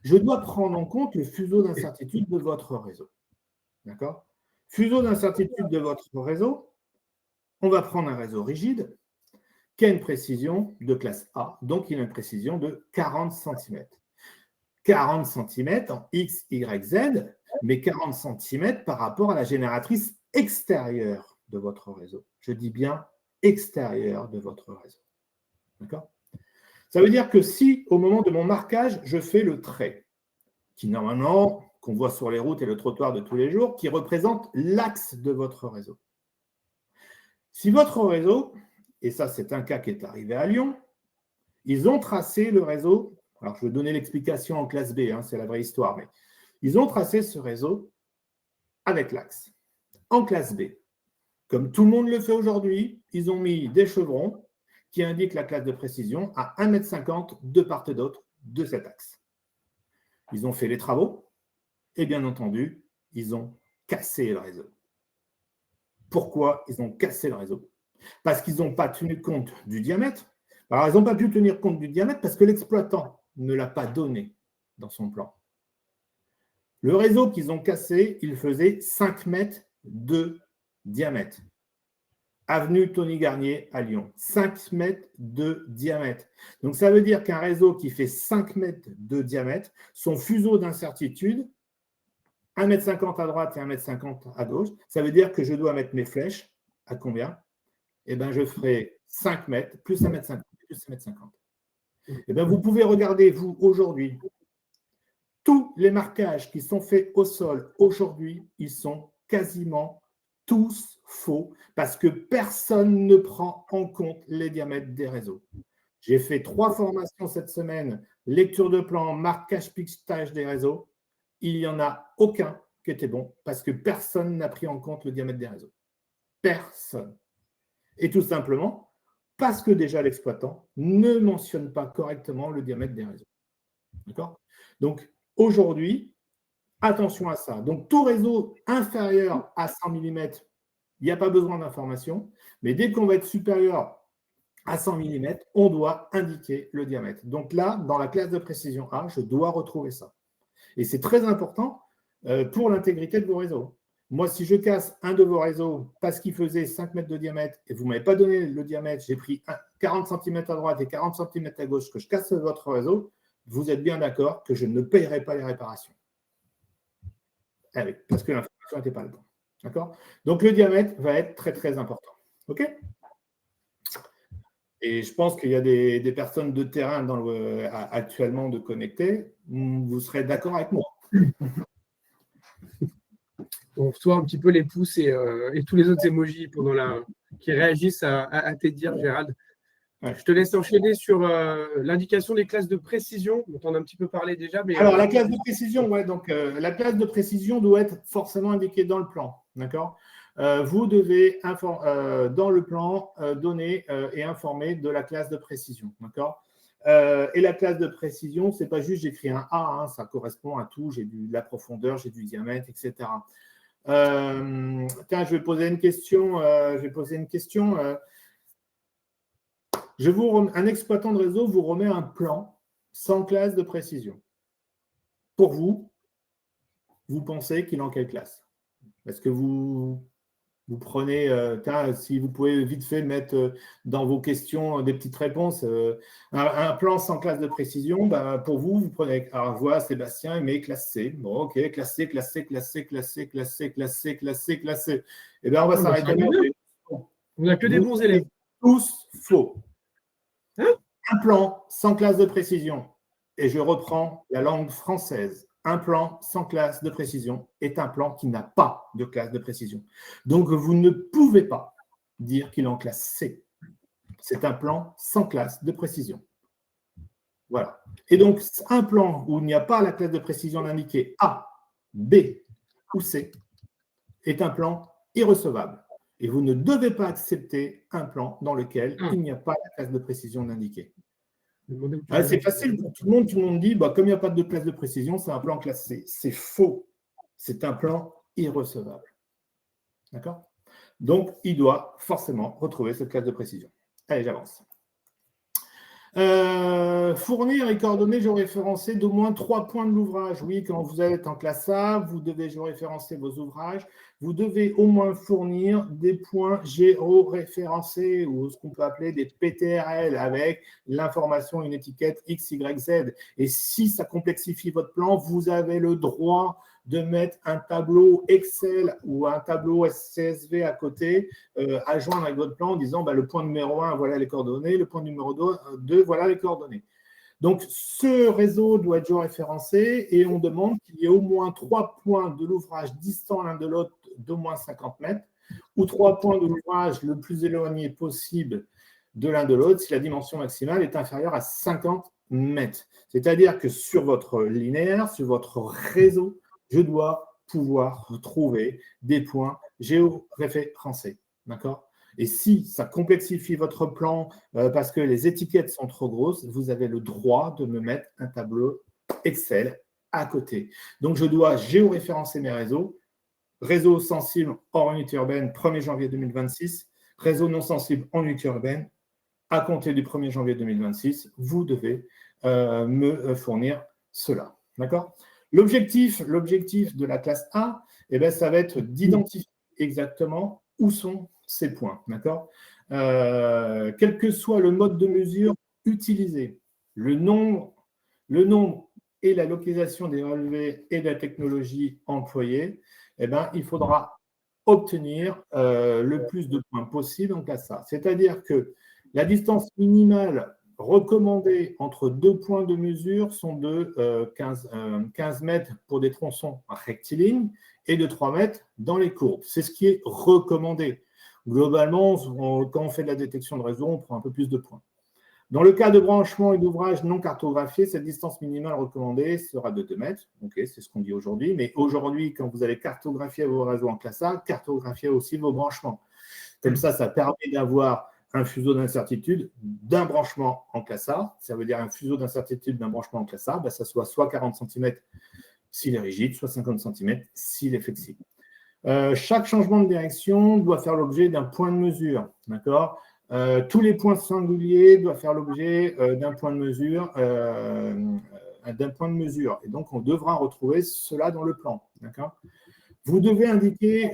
je dois prendre en compte le fuseau d'incertitude de votre réseau. D'accord? Fuseau d'incertitude de votre réseau, on va prendre un réseau rigide qui a une précision de classe A, donc il a une précision de 40 cm. 40 cm en X, Y, Z, mais 40 cm par rapport à la génératrice extérieure de votre réseau. Je dis bien extérieure de votre réseau. D'accord? Ça veut dire que si, au moment de mon marquage, je fais le trait, qui normalement, qu'on voit sur les routes et le trottoir de tous les jours, qui représente l'axe de votre réseau. Si votre réseau, et ça c'est un cas qui est arrivé à Lyon, ils ont tracé le réseau, alors je vais donner l'explication en classe B, c'est la vraie histoire, mais ils ont tracé ce réseau avec l'axe. En classe B, comme tout le monde le fait aujourd'hui, ils ont mis des chevrons qui indiquent la classe de précision à 1,50 m de part et d'autre de cet axe. Ils ont fait les travaux et bien entendu, ils ont cassé le réseau. Pourquoi ils ont cassé le réseau? Parce qu'ils n'ont pas tenu compte du diamètre. Alors, ils n'ont pas pu tenir compte du diamètre parce que l'exploitant ne l'a pas donné dans son plan. Le réseau qu'ils ont cassé, il faisait 5 mètres de diamètre. Avenue Tony Garnier à Lyon. 5 mètres de diamètre. Donc, ça veut dire qu'un réseau qui fait 5 mètres de diamètre, son fuseau d'incertitude, 1,50 m à droite et 1,50 m à gauche, ça veut dire que je dois mettre mes flèches à combien? Eh bien, je ferai 5 mètres plus 1,50 m plus 1,50 m. Eh bien, vous pouvez regarder, vous, aujourd'hui, tous les marquages qui sont faits au sol aujourd'hui, ils sont quasiment tous faux parce que personne ne prend en compte les diamètres des réseaux. J'ai fait 3 formations cette semaine, lecture de plan, marquage, piquetage des réseaux. Il n'y en a aucun qui était bon parce que personne n'a pris en compte le diamètre des réseaux. Personne. Et tout simplement parce que déjà l'exploitant ne mentionne pas correctement le diamètre des réseaux. D'accord? Donc, aujourd'hui, attention à ça. Donc, tout réseau inférieur à 100 mm, il n'y a pas besoin d'information. Mais dès qu'on va être supérieur à 100 mm, on doit indiquer le diamètre. Donc là, dans la classe de précision A, je dois retrouver ça. Et c'est très important pour l'intégrité de vos réseaux. Moi, si je casse un de vos réseaux parce qu'il faisait 5 mètres de diamètre et vous ne m'avez pas donné le diamètre, j'ai pris 40 cm à droite et 40 cm à gauche, que je casse votre réseau, vous êtes bien d'accord que je ne payerai pas les réparations. Parce que l'information n'était pas là-dedans. D'accord? Donc, le diamètre va être très, très important. OK? Et je pense qu'il y a des personnes de terrain actuellement de connecter. Vous serez d'accord avec moi. On reçoit un petit peu les pouces et tous les autres emojis qui réagissent à tes dires, Gérald. Ouais. Je te laisse enchaîner sur l'indication des classes de précision, dont on a un petit peu parlé déjà. Mais, alors, la classe de précision, donc la classe de précision doit être forcément indiquée dans le plan. D'accord? Vous devez, dans le plan, donner et informer de la classe de précision. D'accord? Et la classe de précision, ce n'est pas juste j'écris un A, ça correspond à tout. J'ai de la profondeur, j'ai du diamètre, etc. Tiens, je vais poser une question. Un exploitant de réseau vous remet un plan sans classe de précision. Pour vous, vous pensez qu'il est en quelle classe? Est-ce que vous prenez, si vous pouvez vite fait mettre dans vos questions des petites réponses, un plan sans classe de précision, pour vous, vous prenez, alors voilà, Sébastien, il met classe C. Bon, ok, classe C, classe C, classe C, classe C, classe C, classe C, classe C, classe C. Eh bien, on va s'arrêter là. On n'a que des bons élèves. Tous faux. Hein? Un plan sans classe de précision, et je reprends la langue française. Un plan sans classe de précision est un plan qui n'a pas de classe de précision. Donc, vous ne pouvez pas dire qu'il est en classe C. C'est un plan sans classe de précision. Voilà. Et donc, un plan où il n'y a pas la classe de précision indiquée A, B ou C est un plan irrecevable. Et vous ne devez pas accepter un plan dans lequel il n'y a pas la classe de précision indiquée. C'est facile pour tout le monde. Tout le monde dit, comme il n'y a pas de classe de précision, c'est un plan classe C. C'est faux. C'est un plan irrecevable. D'accord? Donc, il doit forcément retrouver cette classe de précision. Allez, j'avance. Fournir les coordonnées géoréférencées d'au moins 3 points de l'ouvrage. Oui, quand vous êtes en classe A, vous devez géoréférencer vos ouvrages. Vous devez au moins fournir des points géoréférencés ou ce qu'on peut appeler des PTRL avec l'information, une étiquette X, Y, Z. Et si ça complexifie votre plan, vous avez le droit de mettre un tableau Excel ou un tableau CSV à côté, à joindre avec votre plan en disant le point numéro 1, voilà les coordonnées, le point numéro 2, voilà les coordonnées. Donc, ce réseau doit être géoréférencé et on demande qu'il y ait au moins 3 points de l'ouvrage distants l'un de l'autre d'au moins 50 mètres ou 3 points de l'ouvrage le plus éloigné possible de l'un de l'autre si la dimension maximale est inférieure à 50 mètres. C'est-à-dire que sur votre linéaire, sur votre réseau, je dois pouvoir trouver des points géoréférencés. D'accord? Et si ça complexifie votre plan parce que les étiquettes sont trop grosses, vous avez le droit de me mettre un tableau Excel à côté. Donc, je dois géoréférencer mes réseaux. Réseau sensible hors unité urbaine, 1er janvier 2026. Réseau non sensible en unité urbaine, à compter du 1er janvier 2026, vous devez me fournir cela. D'accord? L'objectif de la classe A, ça va être d'identifier exactement où sont ces points. D'accord? Quel que soit le mode de mesure utilisé, le nombre et la localisation des relevés et de la technologie employée, il faudra obtenir le plus de points possible en classe A. C'est-à-dire que la distance minimale recommandés entre 2 points de mesure sont de 15 mètres pour des tronçons rectilignes et de 3 mètres dans les courbes. C'est ce qui est recommandé. Globalement, quand on fait de la détection de réseau, on prend un peu plus de points. Dans le cas de branchement et d'ouvrage non cartographiés, cette distance minimale recommandée sera de 2 mètres. Ok, c'est ce qu'on dit aujourd'hui. Mais aujourd'hui, quand vous allez cartographier vos réseaux en classe A, cartographiez aussi vos branchements. Comme ça permet d'avoir un fuseau d'incertitude d'un branchement en classe A. Ça veut dire un fuseau d'incertitude d'un branchement en classe A, ça soit 40 cm s'il est rigide, soit 50 cm s'il est flexible. Chaque changement de direction doit faire l'objet d'un point de mesure. D'accord ? Tous les points singuliers doivent faire l'objet d'un point de mesure. Et donc, on devra retrouver cela dans le plan. D'accord ? Vous devez indiquer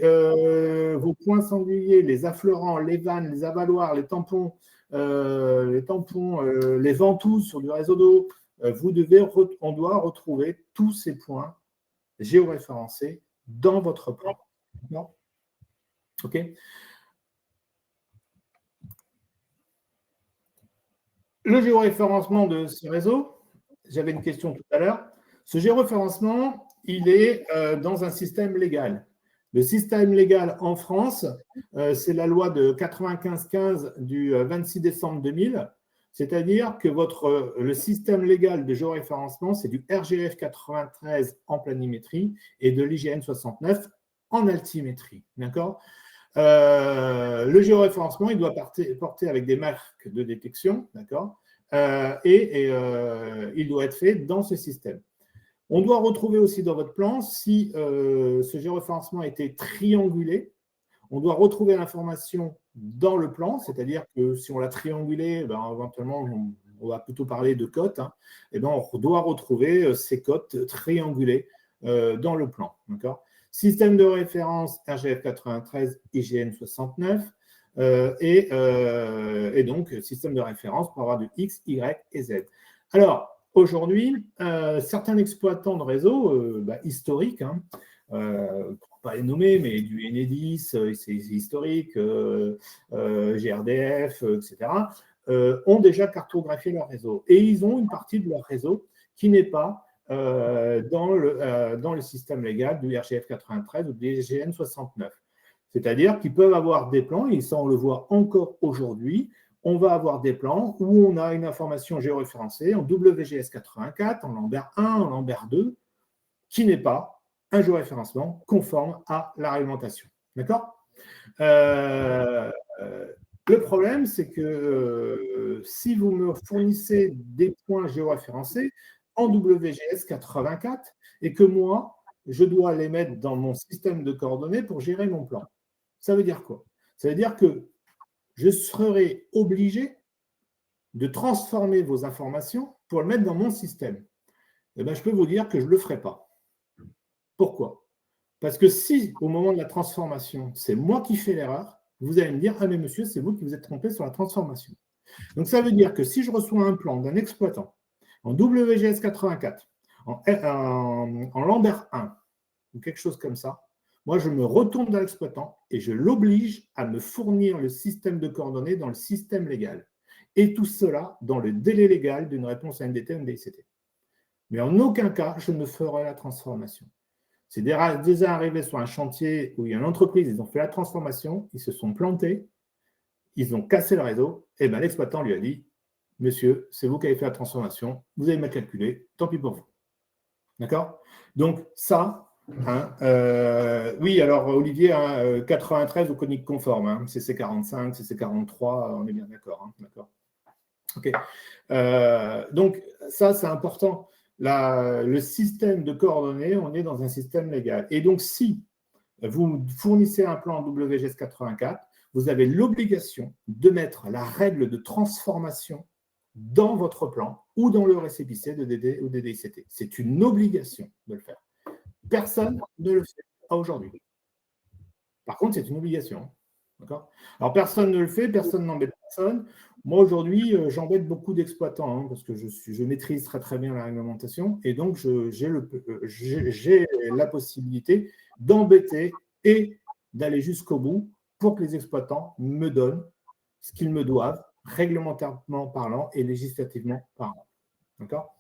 vos points singuliers, les affleurants, les vannes, les avaloirs, les tampons, les ventouses sur du réseau d'eau. On doit retrouver tous ces points géoréférencés dans votre plan. Non ? OK ? Le géoréférencement de ce réseau, j'avais une question tout à l'heure. Ce géoréférencement, il est dans un système légal. Le système légal en France, c'est la loi de 95-15 du 26 décembre 2000, c'est-à-dire que le système légal de géoréférencement, c'est du RGF 93 en planimétrie et de l'IGN 69 en altimétrie. D'accord ? Le géoréférencement, il doit porter avec des marques de détection, d'accord, et il doit être fait dans ce système. On doit retrouver aussi dans votre plan, si ce géoréférencement a été triangulé, on doit retrouver l'information dans le plan, c'est-à-dire que si on l'a triangulé, ben, éventuellement, on va plutôt parler de cotes, hein, et ben, on doit retrouver ces cotes triangulées dans le plan. Système de référence RGF 93, IGN 69, et donc système de référence pour avoir du X, Y et Z. Alors, aujourd'hui, certains exploitants de réseaux historiques, hein, pas les nommer, mais du Enedis, c'est historique, GRDF, etc., ont déjà cartographié leur réseau. Et ils ont une partie de leur réseau qui n'est pas dans le système légal du RGF 93 ou du IGN 69. C'est-à-dire qu'ils peuvent avoir des plans, et ça on le voit encore aujourd'hui, on va avoir des plans où on a une information géoréférencée en WGS 84, en Lambert 1, en Lambert 2, qui n'est pas un géoréférencement conforme à la réglementation. D'accord ? Le problème, c'est que si vous me fournissez des points géoréférencés en WGS 84 et que moi, je dois les mettre dans mon système de coordonnées pour gérer mon plan, ça veut dire quoi ? Ça veut dire que je serai obligé de transformer vos informations pour le mettre dans mon système. Eh bien, je peux vous dire que je ne le ferai pas. Pourquoi ? Parce que si, au moment de la transformation, c'est moi qui fais l'erreur, vous allez me dire « Ah mais monsieur, c'est vous qui vous êtes trompé sur la transformation. » Donc, ça veut dire que si je reçois un plan d'un exploitant en WGS 84, en Lambert 1, ou quelque chose comme ça, moi, je me retourne dans l'exploitant et je l'oblige à me fournir le système de coordonnées dans le système légal. Et tout cela dans le délai légal d'une réponse à NDT ou NDICT. Mais en aucun cas, je ne ferai la transformation. C'est déjà arrivé sur un chantier où il y a une entreprise, ils ont fait la transformation, ils se sont plantés, ils ont cassé le réseau, et bien l'exploitant lui a dit « Monsieur, c'est vous qui avez fait la transformation, vous avez mal calculé, tant pis pour vous. » D'accord ? Donc ça, hein, oui, alors Olivier, hein, 93 ou conique conforme, hein, CC45, CC43, on est bien d'accord. Hein, d'accord. Ok. Donc ça, c'est important. Le système de coordonnées, on est dans un système légal. Et donc, si vous fournissez un plan WGS 84, vous avez l'obligation de mettre la règle de transformation dans votre plan ou dans le récépissé de DD ou DDICT. C'est une obligation de le faire. Personne ne le fait aujourd'hui. Par contre, c'est une obligation. D'accord ? Alors, personne ne le fait, personne n'embête personne. Moi, aujourd'hui, j'embête beaucoup d'exploitants hein, parce que je maîtrise très, très bien la réglementation et donc j'ai la possibilité d'embêter et d'aller jusqu'au bout pour que les exploitants me donnent ce qu'ils me doivent, réglementairement parlant et législativement parlant. D'accord ?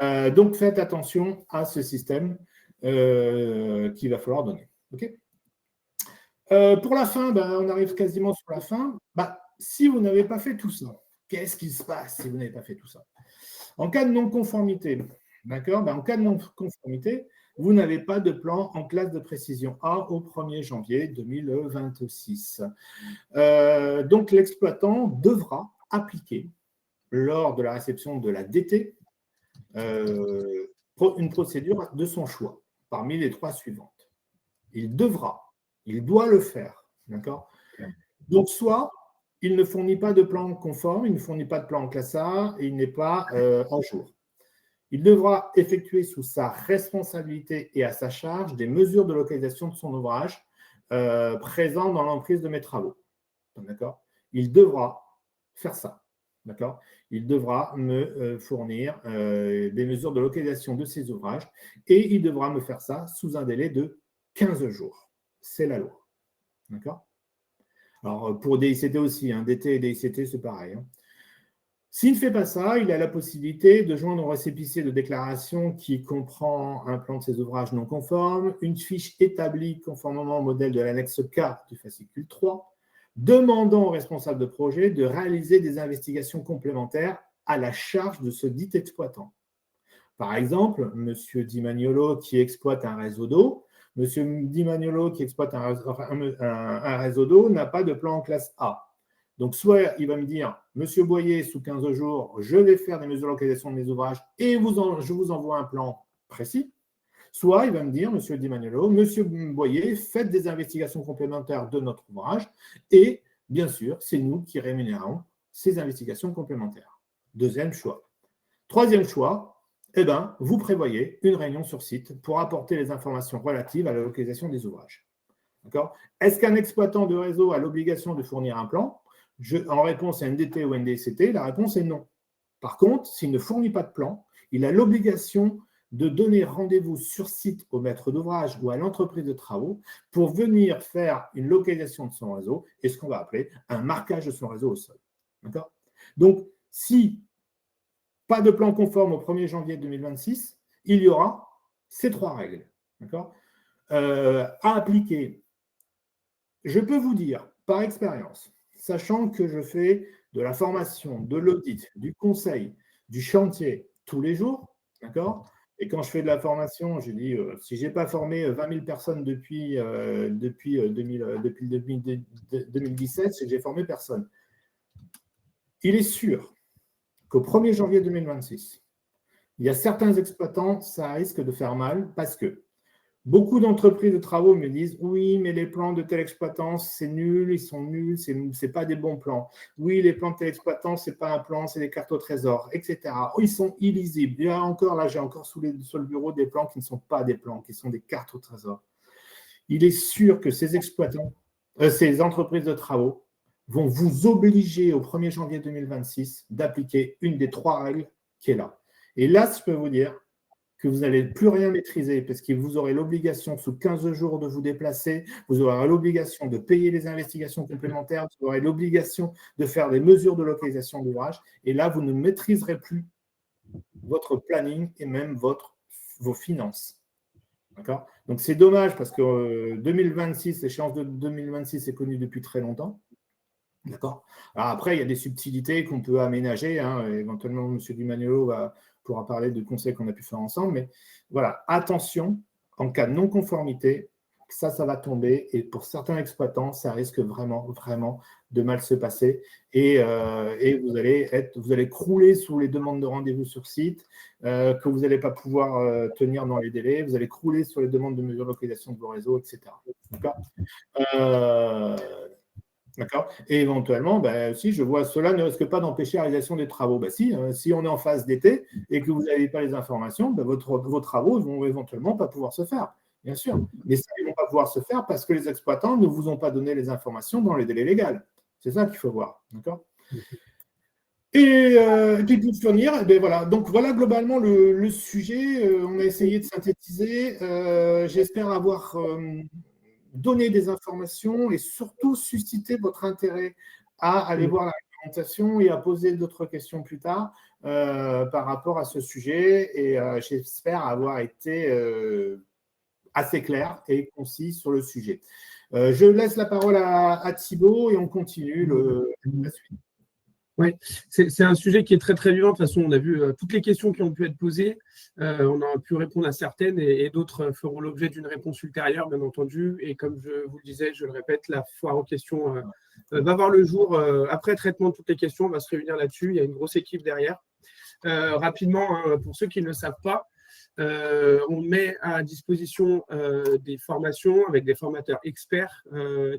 Donc, faites attention à ce système qu'il va falloir donner. OK ? Pour la fin, on arrive quasiment sur la fin. Si vous n'avez pas fait tout ça, qu'est-ce qui se passe si vous n'avez pas fait tout ça ? En cas de non-conformité, d'accord ? En cas de non-conformité, vous n'avez pas de plan en classe de précision A au 1er janvier 2026. Donc, l'exploitant devra appliquer, lors de la réception de la DT, une procédure de son choix, parmi les 3 suivantes. Il doit le faire. D'accord ? Donc, soit il ne fournit pas de plan conforme, il ne fournit pas de plan en classe A, et il n'est pas en jour. Il devra effectuer sous sa responsabilité et à sa charge des mesures de localisation de son ouvrage présent dans l'emprise de mes travaux. D'accord ? Il devra faire ça. D'accord ? Il devra me fournir des mesures de localisation de ses ouvrages et il devra me faire ça sous un délai de 15 jours. C'est la loi. D'accord ? Alors, pour DICT aussi, hein, DT et DICT, c'est pareil. Hein. S'il ne fait pas ça, il a la possibilité de joindre au récépissé de déclaration qui comprend un plan de ses ouvrages non conformes, une fiche établie conformément au modèle de l'annexe K du fascicule 3, demandant au responsable de projet de réaliser des investigations complémentaires à la charge de ce dit exploitant. Par exemple, M. Di Magnolo qui exploite un réseau d'eau, M. Di Magnolo qui exploite un réseau d'eau n'a pas de plan en classe A. Donc, soit il va me dire, Monsieur Boyer, sous 15 jours, je vais faire des mesures de localisation de mes ouvrages et je vous envoie un plan précis. Soit il va me dire, Monsieur Di Magnolo, Monsieur Boyer, faites des investigations complémentaires de notre ouvrage et bien sûr, c'est nous qui rémunérons ces investigations complémentaires. Deuxième choix. Troisième choix, vous prévoyez une réunion sur site pour apporter les informations relatives à la localisation des ouvrages. D'accord ? Est-ce qu'un exploitant de réseau a l'obligation de fournir un plan ? En réponse à NDT ou NDCT, la réponse est non. Par contre, s'il ne fournit pas de plan, il a l'obligation de donner rendez-vous sur site au maître d'ouvrage ou à l'entreprise de travaux pour venir faire une localisation de son réseau et ce qu'on va appeler un marquage de son réseau au sol. D'accord ? Donc, si pas de plan conforme au 1er janvier 2026, il y aura ces 3 règles. D'accord ? À appliquer. Je peux vous dire, par expérience, sachant que je fais de la formation, de l'audit, du conseil, du chantier tous les jours, d'accord ? Et quand je fais de la formation, je dis, si je n'ai pas formé 20 000 personnes depuis 2017, c'est que j'ai formé personne. Il est sûr qu'au 1er janvier 2026, il y a certains exploitants, ça risque de faire mal parce que beaucoup d'entreprises de travaux me disent « Oui, mais les plans de tel exploitant, c'est nul, ils sont nuls, ce n'est pas des bons plans. Oui, les plans de tel exploitant, ce n'est pas un plan, c'est des cartes au trésor, etc. Ils sont illisibles. » J'ai encore sur le bureau des plans qui ne sont pas des plans, qui sont des cartes au trésor. Il est sûr que ces entreprises de travaux vont vous obliger au 1er janvier 2026 d'appliquer une des 3 règles qui est là. Et là, je peux vous dire que vous n'allez plus rien maîtriser parce que vous aurez l'obligation sous 15 jours de vous déplacer, vous aurez l'obligation de payer les investigations complémentaires, vous aurez l'obligation de faire des mesures de localisation d'ouvrage et là, vous ne maîtriserez plus votre planning et même vos finances. D'accord ? Donc, c'est dommage parce que 2026, l'échéance de 2026 est connue depuis très longtemps. D'accord ? Alors après, il y a des subtilités qu'on peut aménager. Éventuellement, M. Dumaniolo pourra parler de conseils qu'on a pu faire ensemble. Mais voilà, attention, en cas de non-conformité, ça va tomber. Et pour certains exploitants, ça risque vraiment, vraiment de mal se passer. Et vous allez crouler sous les demandes de rendez-vous sur site, que vous n'allez pas pouvoir tenir dans les délais. Vous allez crouler sur les demandes de mesures de localisation de vos réseaux, etc. D'accord ? D'accord. Et éventuellement, si je vois cela ne risque pas d'empêcher la réalisation des travaux. Si on est en phase d'été et que vous n'avez pas les informations, vos travaux ne vont éventuellement pas pouvoir se faire, bien sûr. Mais ça, ils ne vont pas pouvoir se faire parce que les exploitants ne vous ont pas donné les informations dans les délais légaux. C'est ça qu'il faut voir. D'accord. Et puis pour finir, voilà. Donc voilà globalement le sujet. On a essayé de synthétiser. J'espère avoir donner des informations et surtout susciter votre intérêt à aller voir la réglementation et à poser d'autres questions plus tard par rapport à ce sujet. Et j'espère avoir été assez clair et concis sur le sujet. Je laisse la parole à Thibaut et on continue la suite. Oui, c'est un sujet qui est très très vivant. De toute façon, on a vu toutes les questions qui ont pu être posées. On a pu répondre à certaines et d'autres feront l'objet d'une réponse ultérieure, bien entendu. Et comme je vous le disais, je le répète, la foire aux questions va voir le jour. Après traitement de toutes les questions, on va se réunir là-dessus. Il y a une grosse équipe derrière. Rapidement, pour ceux qui ne le savent pas, on met à disposition des formations avec des formateurs experts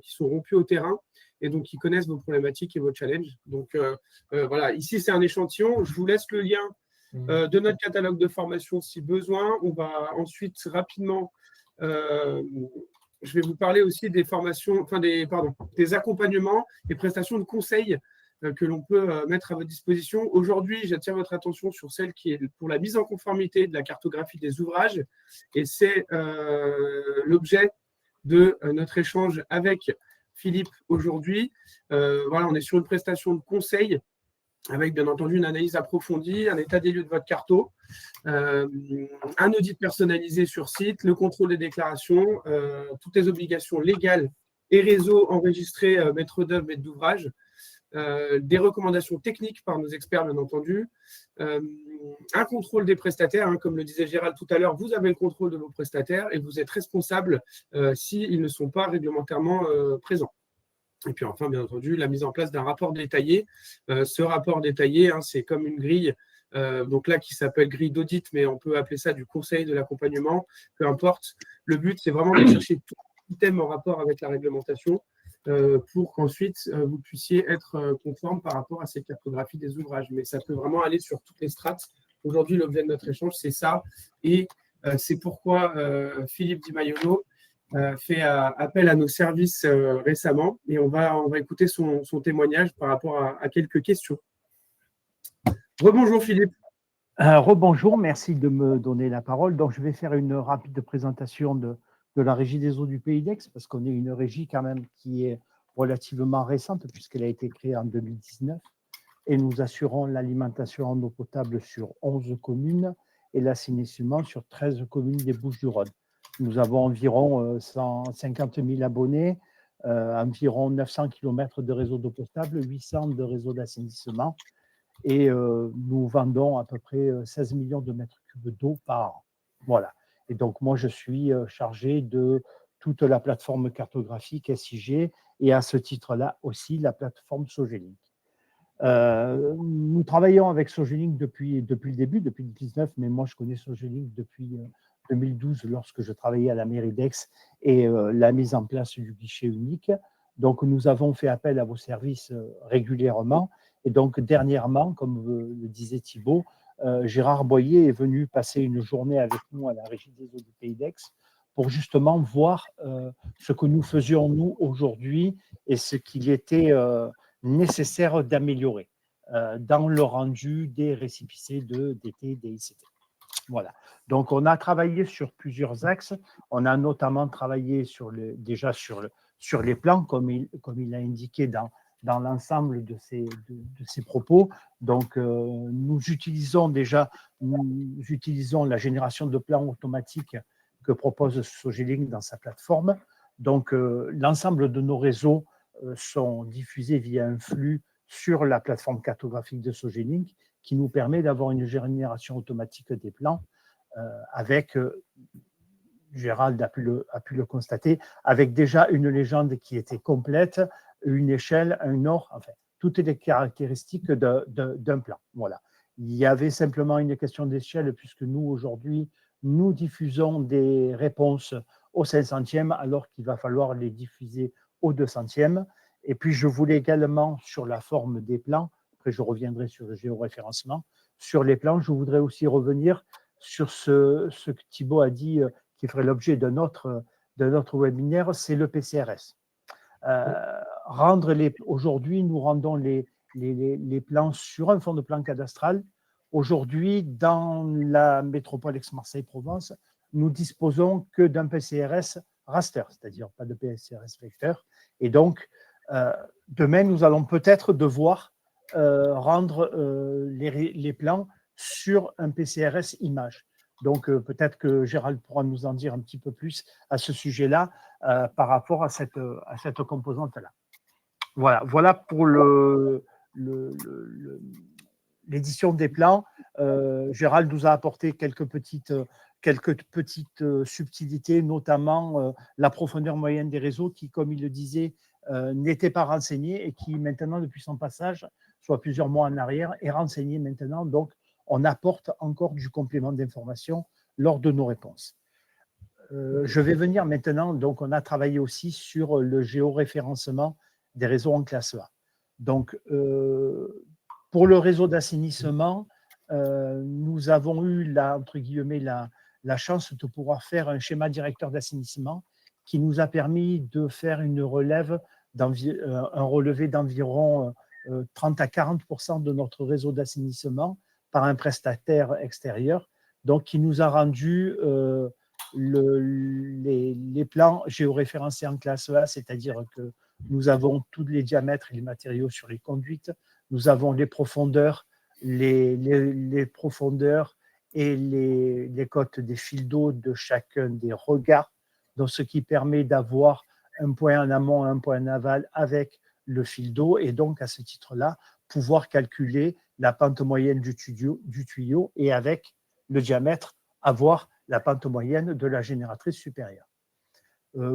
qui sont rompus au terrain et donc qui connaissent vos problématiques et vos challenges. Donc voilà, ici c'est un échantillon. Je vous laisse le lien de notre catalogue de formation si besoin. On va ensuite rapidement, je vais vous parler aussi des formations, des accompagnements et prestations de conseil que l'on peut mettre à votre disposition. Aujourd'hui, j'attire votre attention sur celle qui est pour la mise en conformité de la cartographie des ouvrages et c'est l'objet de notre échange avec Philippe aujourd'hui. Voilà, on est sur une prestation de conseil avec bien entendu une analyse approfondie, un état des lieux de votre carto, un audit personnalisé sur site, le contrôle des déclarations, toutes les obligations légales et réseaux enregistrés maître d'œuvre, maître d'ouvrage, des recommandations techniques par nos experts, bien entendu, un contrôle des prestataires, comme le disait Gérald tout à l'heure, vous avez le contrôle de vos prestataires et vous êtes responsable s'ils ne sont pas réglementairement présents. Et puis enfin, bien entendu, la mise en place d'un rapport détaillé. Ce rapport détaillé, c'est comme une grille, donc là qui s'appelle grille d'audit, mais on peut appeler ça du conseil, de l'accompagnement, peu importe. Le but, c'est vraiment de chercher tout item en rapport avec la réglementation pour qu'ensuite vous puissiez être conforme par rapport à cette cartographie des ouvrages. Mais ça peut vraiment aller sur toutes les strates. Aujourd'hui, l'objet de notre échange, c'est ça. Et c'est pourquoi Philippe Di Maiolo fait appel à nos services récemment. Et on va écouter son témoignage par rapport à quelques questions. Rebonjour Philippe. Rebonjour, merci de me donner la parole. Donc, je vais faire une rapide présentation de la Régie des eaux du Pays d'Aix, parce qu'on est une régie quand même qui est relativement récente, puisqu'elle a été créée en 2019. Et nous assurons l'alimentation en eau potable sur 11 communes et l'assainissement sur 13 communes des Bouches-du-Rhône. Nous avons environ 150 000 abonnés, environ 900 km de réseau d'eau potable, 800 de réseaux d'assainissement. Et nous vendons à peu près 16 millions de mètres cubes d'eau par an. Voilà. Et donc, moi, je suis chargé de toute la plateforme cartographique SIG et à ce titre-là aussi la plateforme Sogelink. Nous travaillons avec Sogelink depuis le début, depuis 2019, mais moi, je connais Sogelink depuis 2012 lorsque je travaillais à la mairie d'Aix et la mise en place du guichet unique. Donc, nous avons fait appel à vos services régulièrement. Et donc, dernièrement, comme le disait Thibault, Gérard Boyer est venu passer une journée avec nous à la Régie des eaux du Pays d'Aix pour justement voir ce que nous faisions, nous, aujourd'hui et ce qu'il était nécessaire d'améliorer dans le rendu des récipicés de DT, DICT. Voilà. Donc, on a travaillé sur plusieurs axes. On a notamment travaillé sur les plans, comme il a indiqué dans l'ensemble de ses propos. Donc, nous utilisons la génération de plans automatiques que propose Sogelink dans sa plateforme. Donc, l'ensemble de nos réseaux sont diffusés via un flux sur la plateforme cartographique de Sogelink qui nous permet d'avoir une génération automatique des plans avec, Gérald a pu le constater, avec déjà une légende qui était complète, une échelle, un nord, enfin, toutes les caractéristiques d'un plan. Voilà. Il y avait simplement une question d'échelle puisque nous, aujourd'hui, nous diffusons des réponses au 500e alors qu'il va falloir les diffuser au 200e. Et puis, je voulais également, sur la forme des plans, après je reviendrai sur le géoréférencement, sur les plans, je voudrais aussi revenir sur ce que Thibault a dit qui ferait l'objet de notre webinaire, c'est le PCRS. Aujourd'hui, nous rendons les plans sur un fond de plan cadastral. Aujourd'hui, dans la métropole Aix-Marseille-Provence, nous disposons que d'un PCRS raster, c'est-à-dire pas de PCRS vecteur. Et donc, demain, nous allons peut-être devoir rendre les plans sur un PCRS image. Donc, peut-être que Gérald pourra nous en dire un petit peu plus à ce sujet-là par rapport à cette composante-là. Voilà pour l'édition des plans. Gérald nous a apporté quelques petites subtilités, notamment la profondeur moyenne des réseaux qui, comme il le disait, n'était pas renseignée et qui maintenant, depuis son passage, soit plusieurs mois en arrière, est renseignée maintenant. Donc, on apporte encore du complément d'information lors de nos réponses. Je vais venir maintenant, donc on a travaillé aussi sur le géoréférencement des réseaux en classe A. Donc, pour le réseau d'assainissement, nous avons eu, entre guillemets, la chance de pouvoir faire un schéma directeur d'assainissement qui nous a permis de faire un relevé d'environ 30 à 40% de notre réseau d'assainissement par un prestataire extérieur, donc qui nous a rendu les plans géoréférencés en classe A, c'est-à-dire que nous avons tous les diamètres et les matériaux sur les conduites, nous avons les profondeurs, les profondeurs et les côtes des fils d'eau de chacun des regards, donc ce qui permet d'avoir un point en amont et un point en aval avec le fil d'eau, et donc à ce titre-là, pouvoir calculer la pente moyenne du tuyau et avec le diamètre, avoir la pente moyenne de la génératrice supérieure.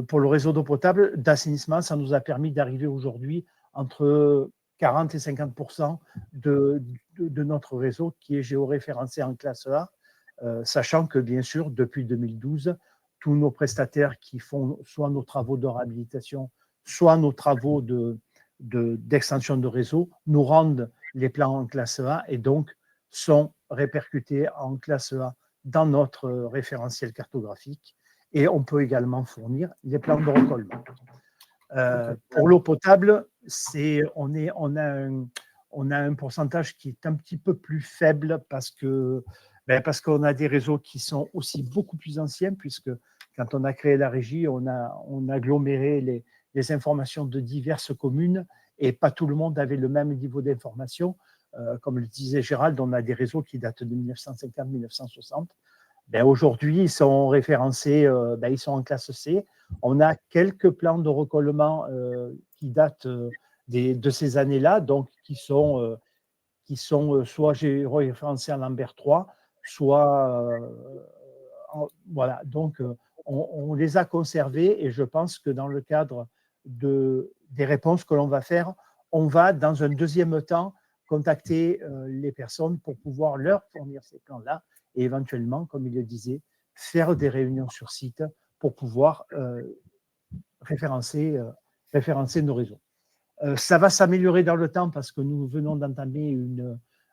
Pour le réseau d'eau potable, d'assainissement, ça nous a permis d'arriver aujourd'hui entre 40 et 50% de notre réseau qui est géoréférencé en classe A, sachant que, bien sûr, depuis 2012, tous nos prestataires qui font soit nos travaux de réhabilitation, soit nos travaux d'extension de réseau nous rendent les plans en classe A et donc sont répercutés en classe A dans notre référentiel cartographique. Et on peut également fournir les plans de recollement. Pour l'eau potable, on a un pourcentage qui est un petit peu plus faible parce qu'on a des réseaux qui sont aussi beaucoup plus anciens, puisque quand on a créé la régie, on a aggloméré les informations de diverses communes et pas tout le monde avait le même niveau d'information. Comme le disait Gérald, on a des réseaux qui datent de 1950-1960. Aujourd'hui, ils sont référencés, ils sont en classe C. On a quelques plans de recollement qui datent de ces années-là, donc qui sont soit référencés en Lambert 3, soit voilà. Donc, on les a conservés et je pense que dans le cadre des réponses que l'on va faire, on va dans un deuxième temps contacter les personnes pour pouvoir leur fournir ces plans-là et éventuellement, comme il le disait, faire des réunions sur site pour pouvoir référencer nos réseaux. Ça va s'améliorer dans le temps parce que nous venons d'entamer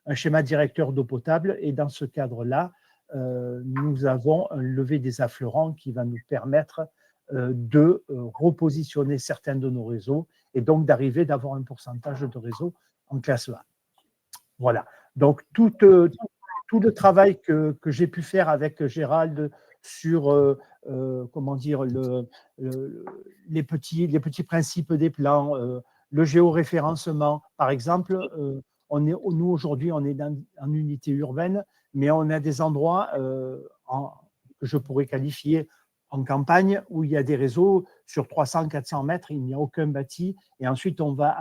un schéma directeur d'eau potable et dans ce cadre-là, nous avons un levé des affleurants qui va nous permettre de repositionner certains de nos réseaux et donc d'avoir un pourcentage de réseau en classe A. Voilà. Donc, tout le travail que j'ai pu faire avec Gérald sur comment dire, les petits principes des plans, le géoréférencement, par exemple, nous aujourd'hui, on est en unité urbaine, mais on a des endroits que je pourrais qualifier en campagne où il y a des réseaux sur 300-400 mètres, il n'y a aucun bâti, et ensuite on va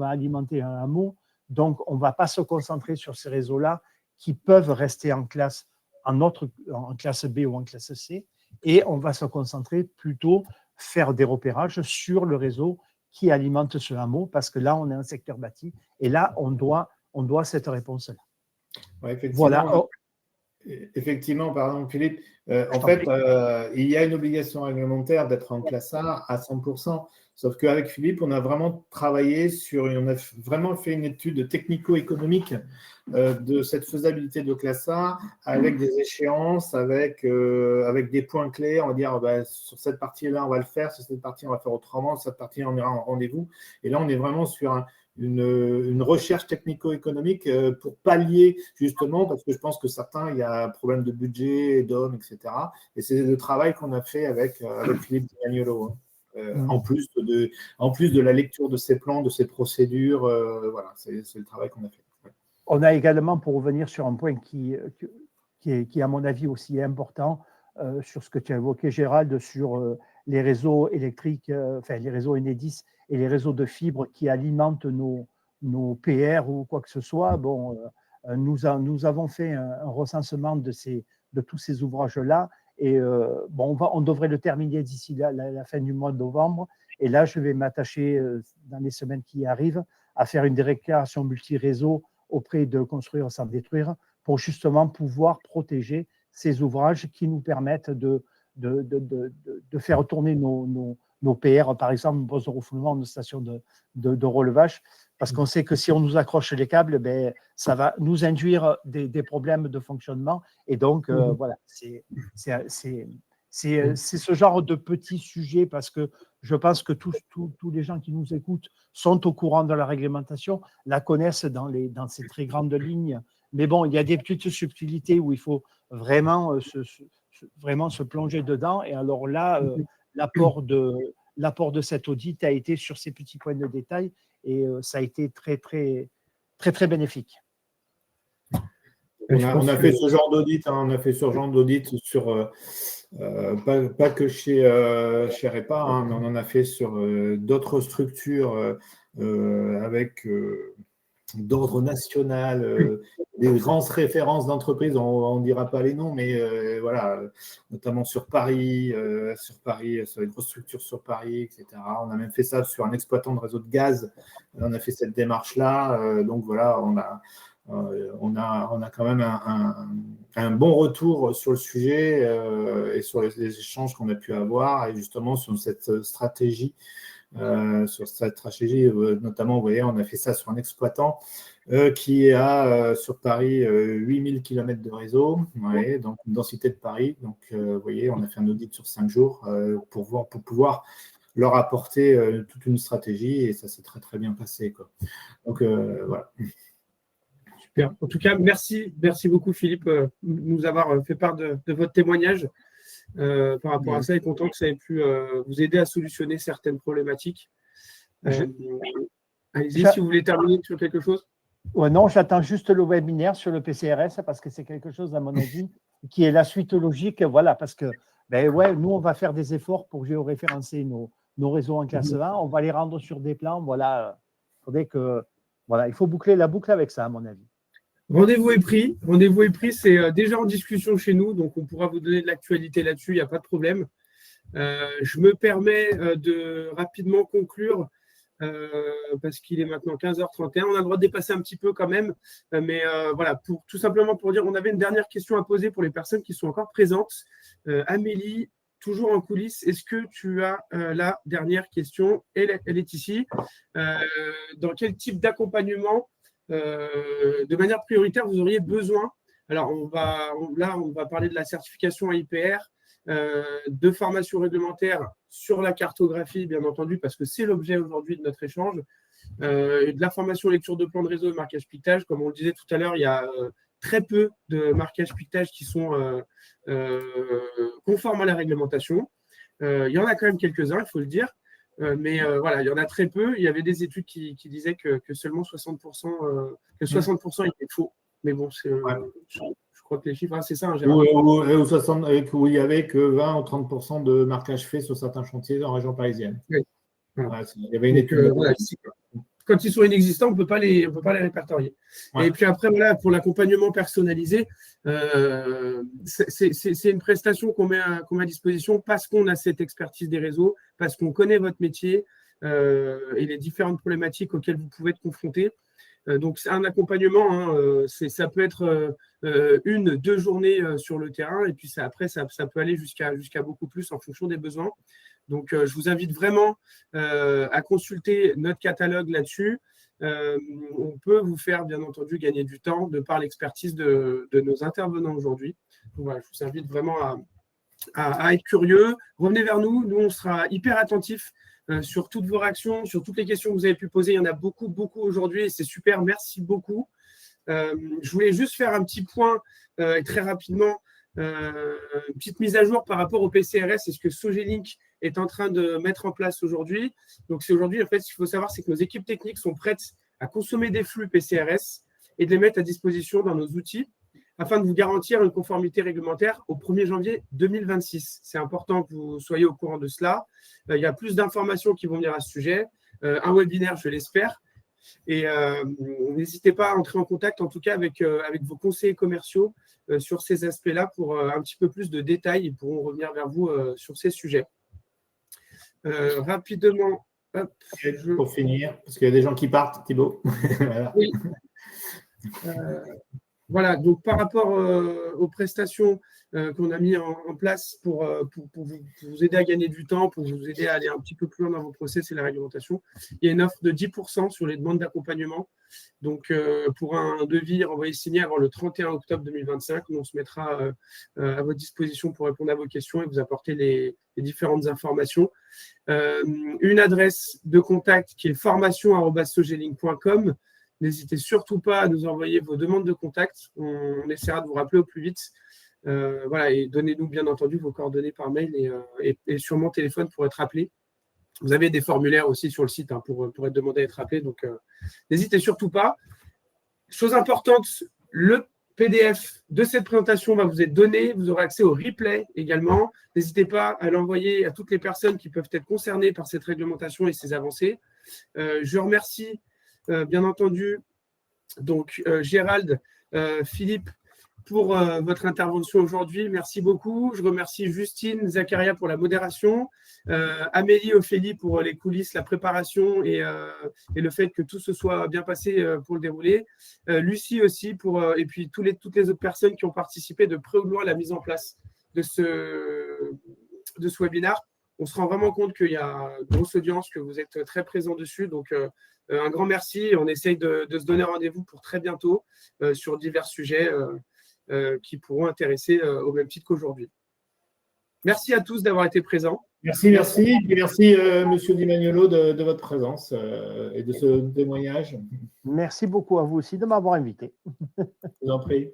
alimenter un hameau. Donc, on ne va pas se concentrer sur ces réseaux-là qui peuvent rester en classe B ou en classe C, et on va se concentrer plutôt faire des repérages sur le réseau qui alimente ce hameau, parce que là, on est un secteur bâti, et là, on doit cette réponse-là. Ouais, effectivement, voilà. Effectivement, pardon Philippe, en fait, il y a une obligation réglementaire d'être en classe A à 100%, sauf qu'avec Philippe, on a vraiment travaillé on a vraiment fait une étude technico-économique de cette faisabilité de classe A avec des échéances, avec des points clés. On va dire, sur cette partie-là, on va le faire, sur cette partie, on va faire autrement, sur cette partie, on ira en rendez-vous. Et là, on est vraiment sur une recherche technico-économique pour pallier justement, parce que je pense que certains, il y a un problème de budget, d'hommes, etc. Et c'est le travail qu'on a fait avec Philippe Di Magnolo, en plus de la lecture de ses plans, de ses procédures. Voilà, c'est le travail qu'on a fait. Ouais. On a également, pour revenir sur un point qui à mon avis aussi important, sur ce que tu as évoqué, Gérald, sur les réseaux électriques, les réseaux Enedis et les réseaux de fibres qui alimentent nos PR ou quoi que ce soit. Bon, nous avons fait un recensement de tous ces ouvrages-là et on devrait le terminer d'ici la fin du mois de novembre. Et là, je vais m'attacher dans les semaines qui arrivent à faire une déclaration multi-réseau auprès de Construire sans détruire pour justement pouvoir protéger ces ouvrages qui nous permettent de faire tourner nos PR, par exemple, nos refoulements, nos stations de relevage, parce qu'on sait que si on nous accroche les câbles, ça va nous induire des problèmes de fonctionnement. Et donc, voilà, c'est ce genre de petits sujets, parce que je pense que tous les gens qui nous écoutent sont au courant de la réglementation, la connaissent dans ces très grandes lignes. Mais bon, il y a des petites subtilités où il faut vraiment se plonger dedans. Et alors là, l'apport de cet audit a été sur ces petits points de détail et ça a été très, très, très, très bénéfique. On a fait ce genre d'audit, on a fait ce genre d'audit sur, pas que chez REPA, mais on en a fait sur d'autres structures avec d'ordre national, des grandes références d'entreprises, on ne dira pas les noms, mais voilà, notamment sur Paris, sur les grosses structures sur Paris, etc. On a même fait ça sur un exploitant de réseau de gaz, on a fait cette démarche-là, donc voilà, on a quand même un bon retour sur le sujet et sur les échanges qu'on a pu avoir et justement sur cette stratégie sur cette stratégie. Notamment, vous voyez, on a fait ça sur un exploitant qui a sur Paris 8000 km de réseau, ouais, donc une densité de Paris. Donc, vous voyez, on a fait un audit sur 5 jours pour pouvoir leur apporter toute une stratégie et ça s'est très, très bien passé, quoi. Donc, voilà. Super. En tout cas, merci beaucoup, Philippe, de nous avoir fait part de votre témoignage par rapport à ça et content que ça ait pu vous aider à solutionner certaines problématiques. Allez-y, si vous voulez terminer sur quelque chose. Ouais, non, j'attends juste le webinaire sur le PCRS parce que c'est quelque chose, à mon avis, qui est la suite logique. Voilà, parce que nous, on va faire des efforts pour géoréférencer nos réseaux en classe 1. On va les rendre sur des plans. Voilà, il faut boucler la boucle avec ça, à mon avis. Rendez-vous est pris. Rendez-vous est pris. C'est déjà en discussion chez nous, donc on pourra vous donner de l'actualité là-dessus. Il n'y a pas de problème. Je me permets de rapidement conclure parce qu'il est maintenant 15h31. On a le droit de dépasser un petit peu quand même. Mais voilà, tout simplement pour dire, on avait une dernière question à poser pour les personnes qui sont encore présentes. Amélie, toujours en coulisses, est-ce que tu as la dernière question? Elle est ici. Dans quel type d'accompagnement de manière prioritaire vous auriez besoin? Alors, on va parler de la certification IPR, de formation réglementaire sur la cartographie, bien entendu, parce que c'est l'objet aujourd'hui de notre échange, et de la formation lecture de plan de réseau et marquage piquetage. Comme on le disait tout à l'heure, il y a très peu de marquage piquetage qui sont conformes à la réglementation. Il y en a quand même quelques-uns, il faut le dire. Mais voilà, il y en a très peu. Il y avait des études qui disaient que seulement 60%, que 60% étaient faux. Mais bon, je crois que les chiffres, c'est ça, hein, Gérard. Où il n'y avait que 20 ou 30% de marquage fait sur certains chantiers en région parisienne. Oui. Voilà. Il y avait une étude. Voilà, quand ils sont inexistants, on ne peut pas les répertorier. Ouais. Et puis après, voilà, pour l'accompagnement personnalisé, c'est une prestation qu'on met à disposition parce qu'on a cette expertise des réseaux, parce qu'on connaît votre métier et les différentes problématiques auxquelles vous pouvez être confrontés. Donc, c'est un accompagnement, hein, ça peut être 1-2 journées sur le terrain, et puis après, ça peut aller jusqu'à beaucoup plus en fonction des besoins. Donc, je vous invite vraiment à consulter notre catalogue là-dessus. On peut vous faire, bien entendu, gagner du temps de par l'expertise de nos intervenants aujourd'hui. Voilà, je vous invite vraiment à être curieux. Revenez vers nous. Nous, on sera hyper attentifs sur toutes vos réactions, sur toutes les questions que vous avez pu poser. Il y en a beaucoup aujourd'hui et c'est super. Merci beaucoup. Je voulais juste faire un petit point très rapidement, une petite mise à jour par rapport au PCRS et ce que Sogelink est en train de mettre en place aujourd'hui. Donc, c'est aujourd'hui, en fait, ce qu'il faut savoir, c'est que nos équipes techniques sont prêtes à consommer des flux PCRS et de les mettre à disposition dans nos outils afin de vous garantir une conformité réglementaire au 1er janvier 2026. C'est important que vous soyez au courant de cela. Il y a plus d'informations qui vont venir à ce sujet, un webinaire, je l'espère. Et n'hésitez pas à entrer en contact, en tout cas, avec vos conseillers commerciaux sur ces aspects-là pour un petit peu plus de détails. Ils pourront revenir vers vous sur ces sujets. Rapidement, pour finir, parce qu'il y a des gens qui partent, Thibaut. Voilà. Oui. Voilà, donc par rapport aux prestations qu'on a mis en place pour vous aider à gagner du temps, pour vous aider à aller un petit peu plus loin dans vos process et la réglementation, il y a une offre de 10% sur les demandes d'accompagnement. Donc, pour un devis renvoyé signé avant le 31 octobre 2025, on se mettra à votre disposition pour répondre à vos questions et vous apporter les différentes informations. Une adresse de contact qui est formation@sogelink.com. N'hésitez surtout pas à nous envoyer vos demandes de contact. On essaiera de vous rappeler au plus vite. Voilà, et donnez-nous bien entendu vos coordonnées par mail et sur mon téléphone pour être appelé. Vous avez des formulaires aussi sur le site pour être demandé à être appelé. Donc, n'hésitez surtout pas. Chose importante, le PDF de cette présentation va vous être donné. Vous aurez accès au replay également. N'hésitez pas à l'envoyer à toutes les personnes qui peuvent être concernées par cette réglementation et ces avancées. Je remercie bien entendu donc Gérald, Philippe pour votre intervention aujourd'hui. Merci beaucoup. Je remercie Justine, Zacharia pour la modération, Amélie, Ophélie pour les coulisses, la préparation et le fait que tout se soit bien passé pour le dérouler. Lucie aussi et puis toutes les autres personnes qui ont participé de près ou de loin à la mise en place de ce webinaire. on se rend vraiment compte qu'il y a une grosse audience, que vous êtes très présents dessus. Donc, un grand merci. On essaye de se donner rendez-vous pour très bientôt sur divers sujets qui pourront intéresser au même titre qu'aujourd'hui. Merci à tous d'avoir été présents. Merci. Et merci, Monsieur Di Magnolo, de votre présence et de ce témoignage. Merci beaucoup à vous aussi de m'avoir invité. Je vous en prie.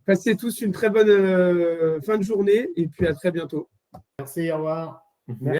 Passez tous une très bonne fin de journée et puis à très bientôt. Merci, au revoir. Merci.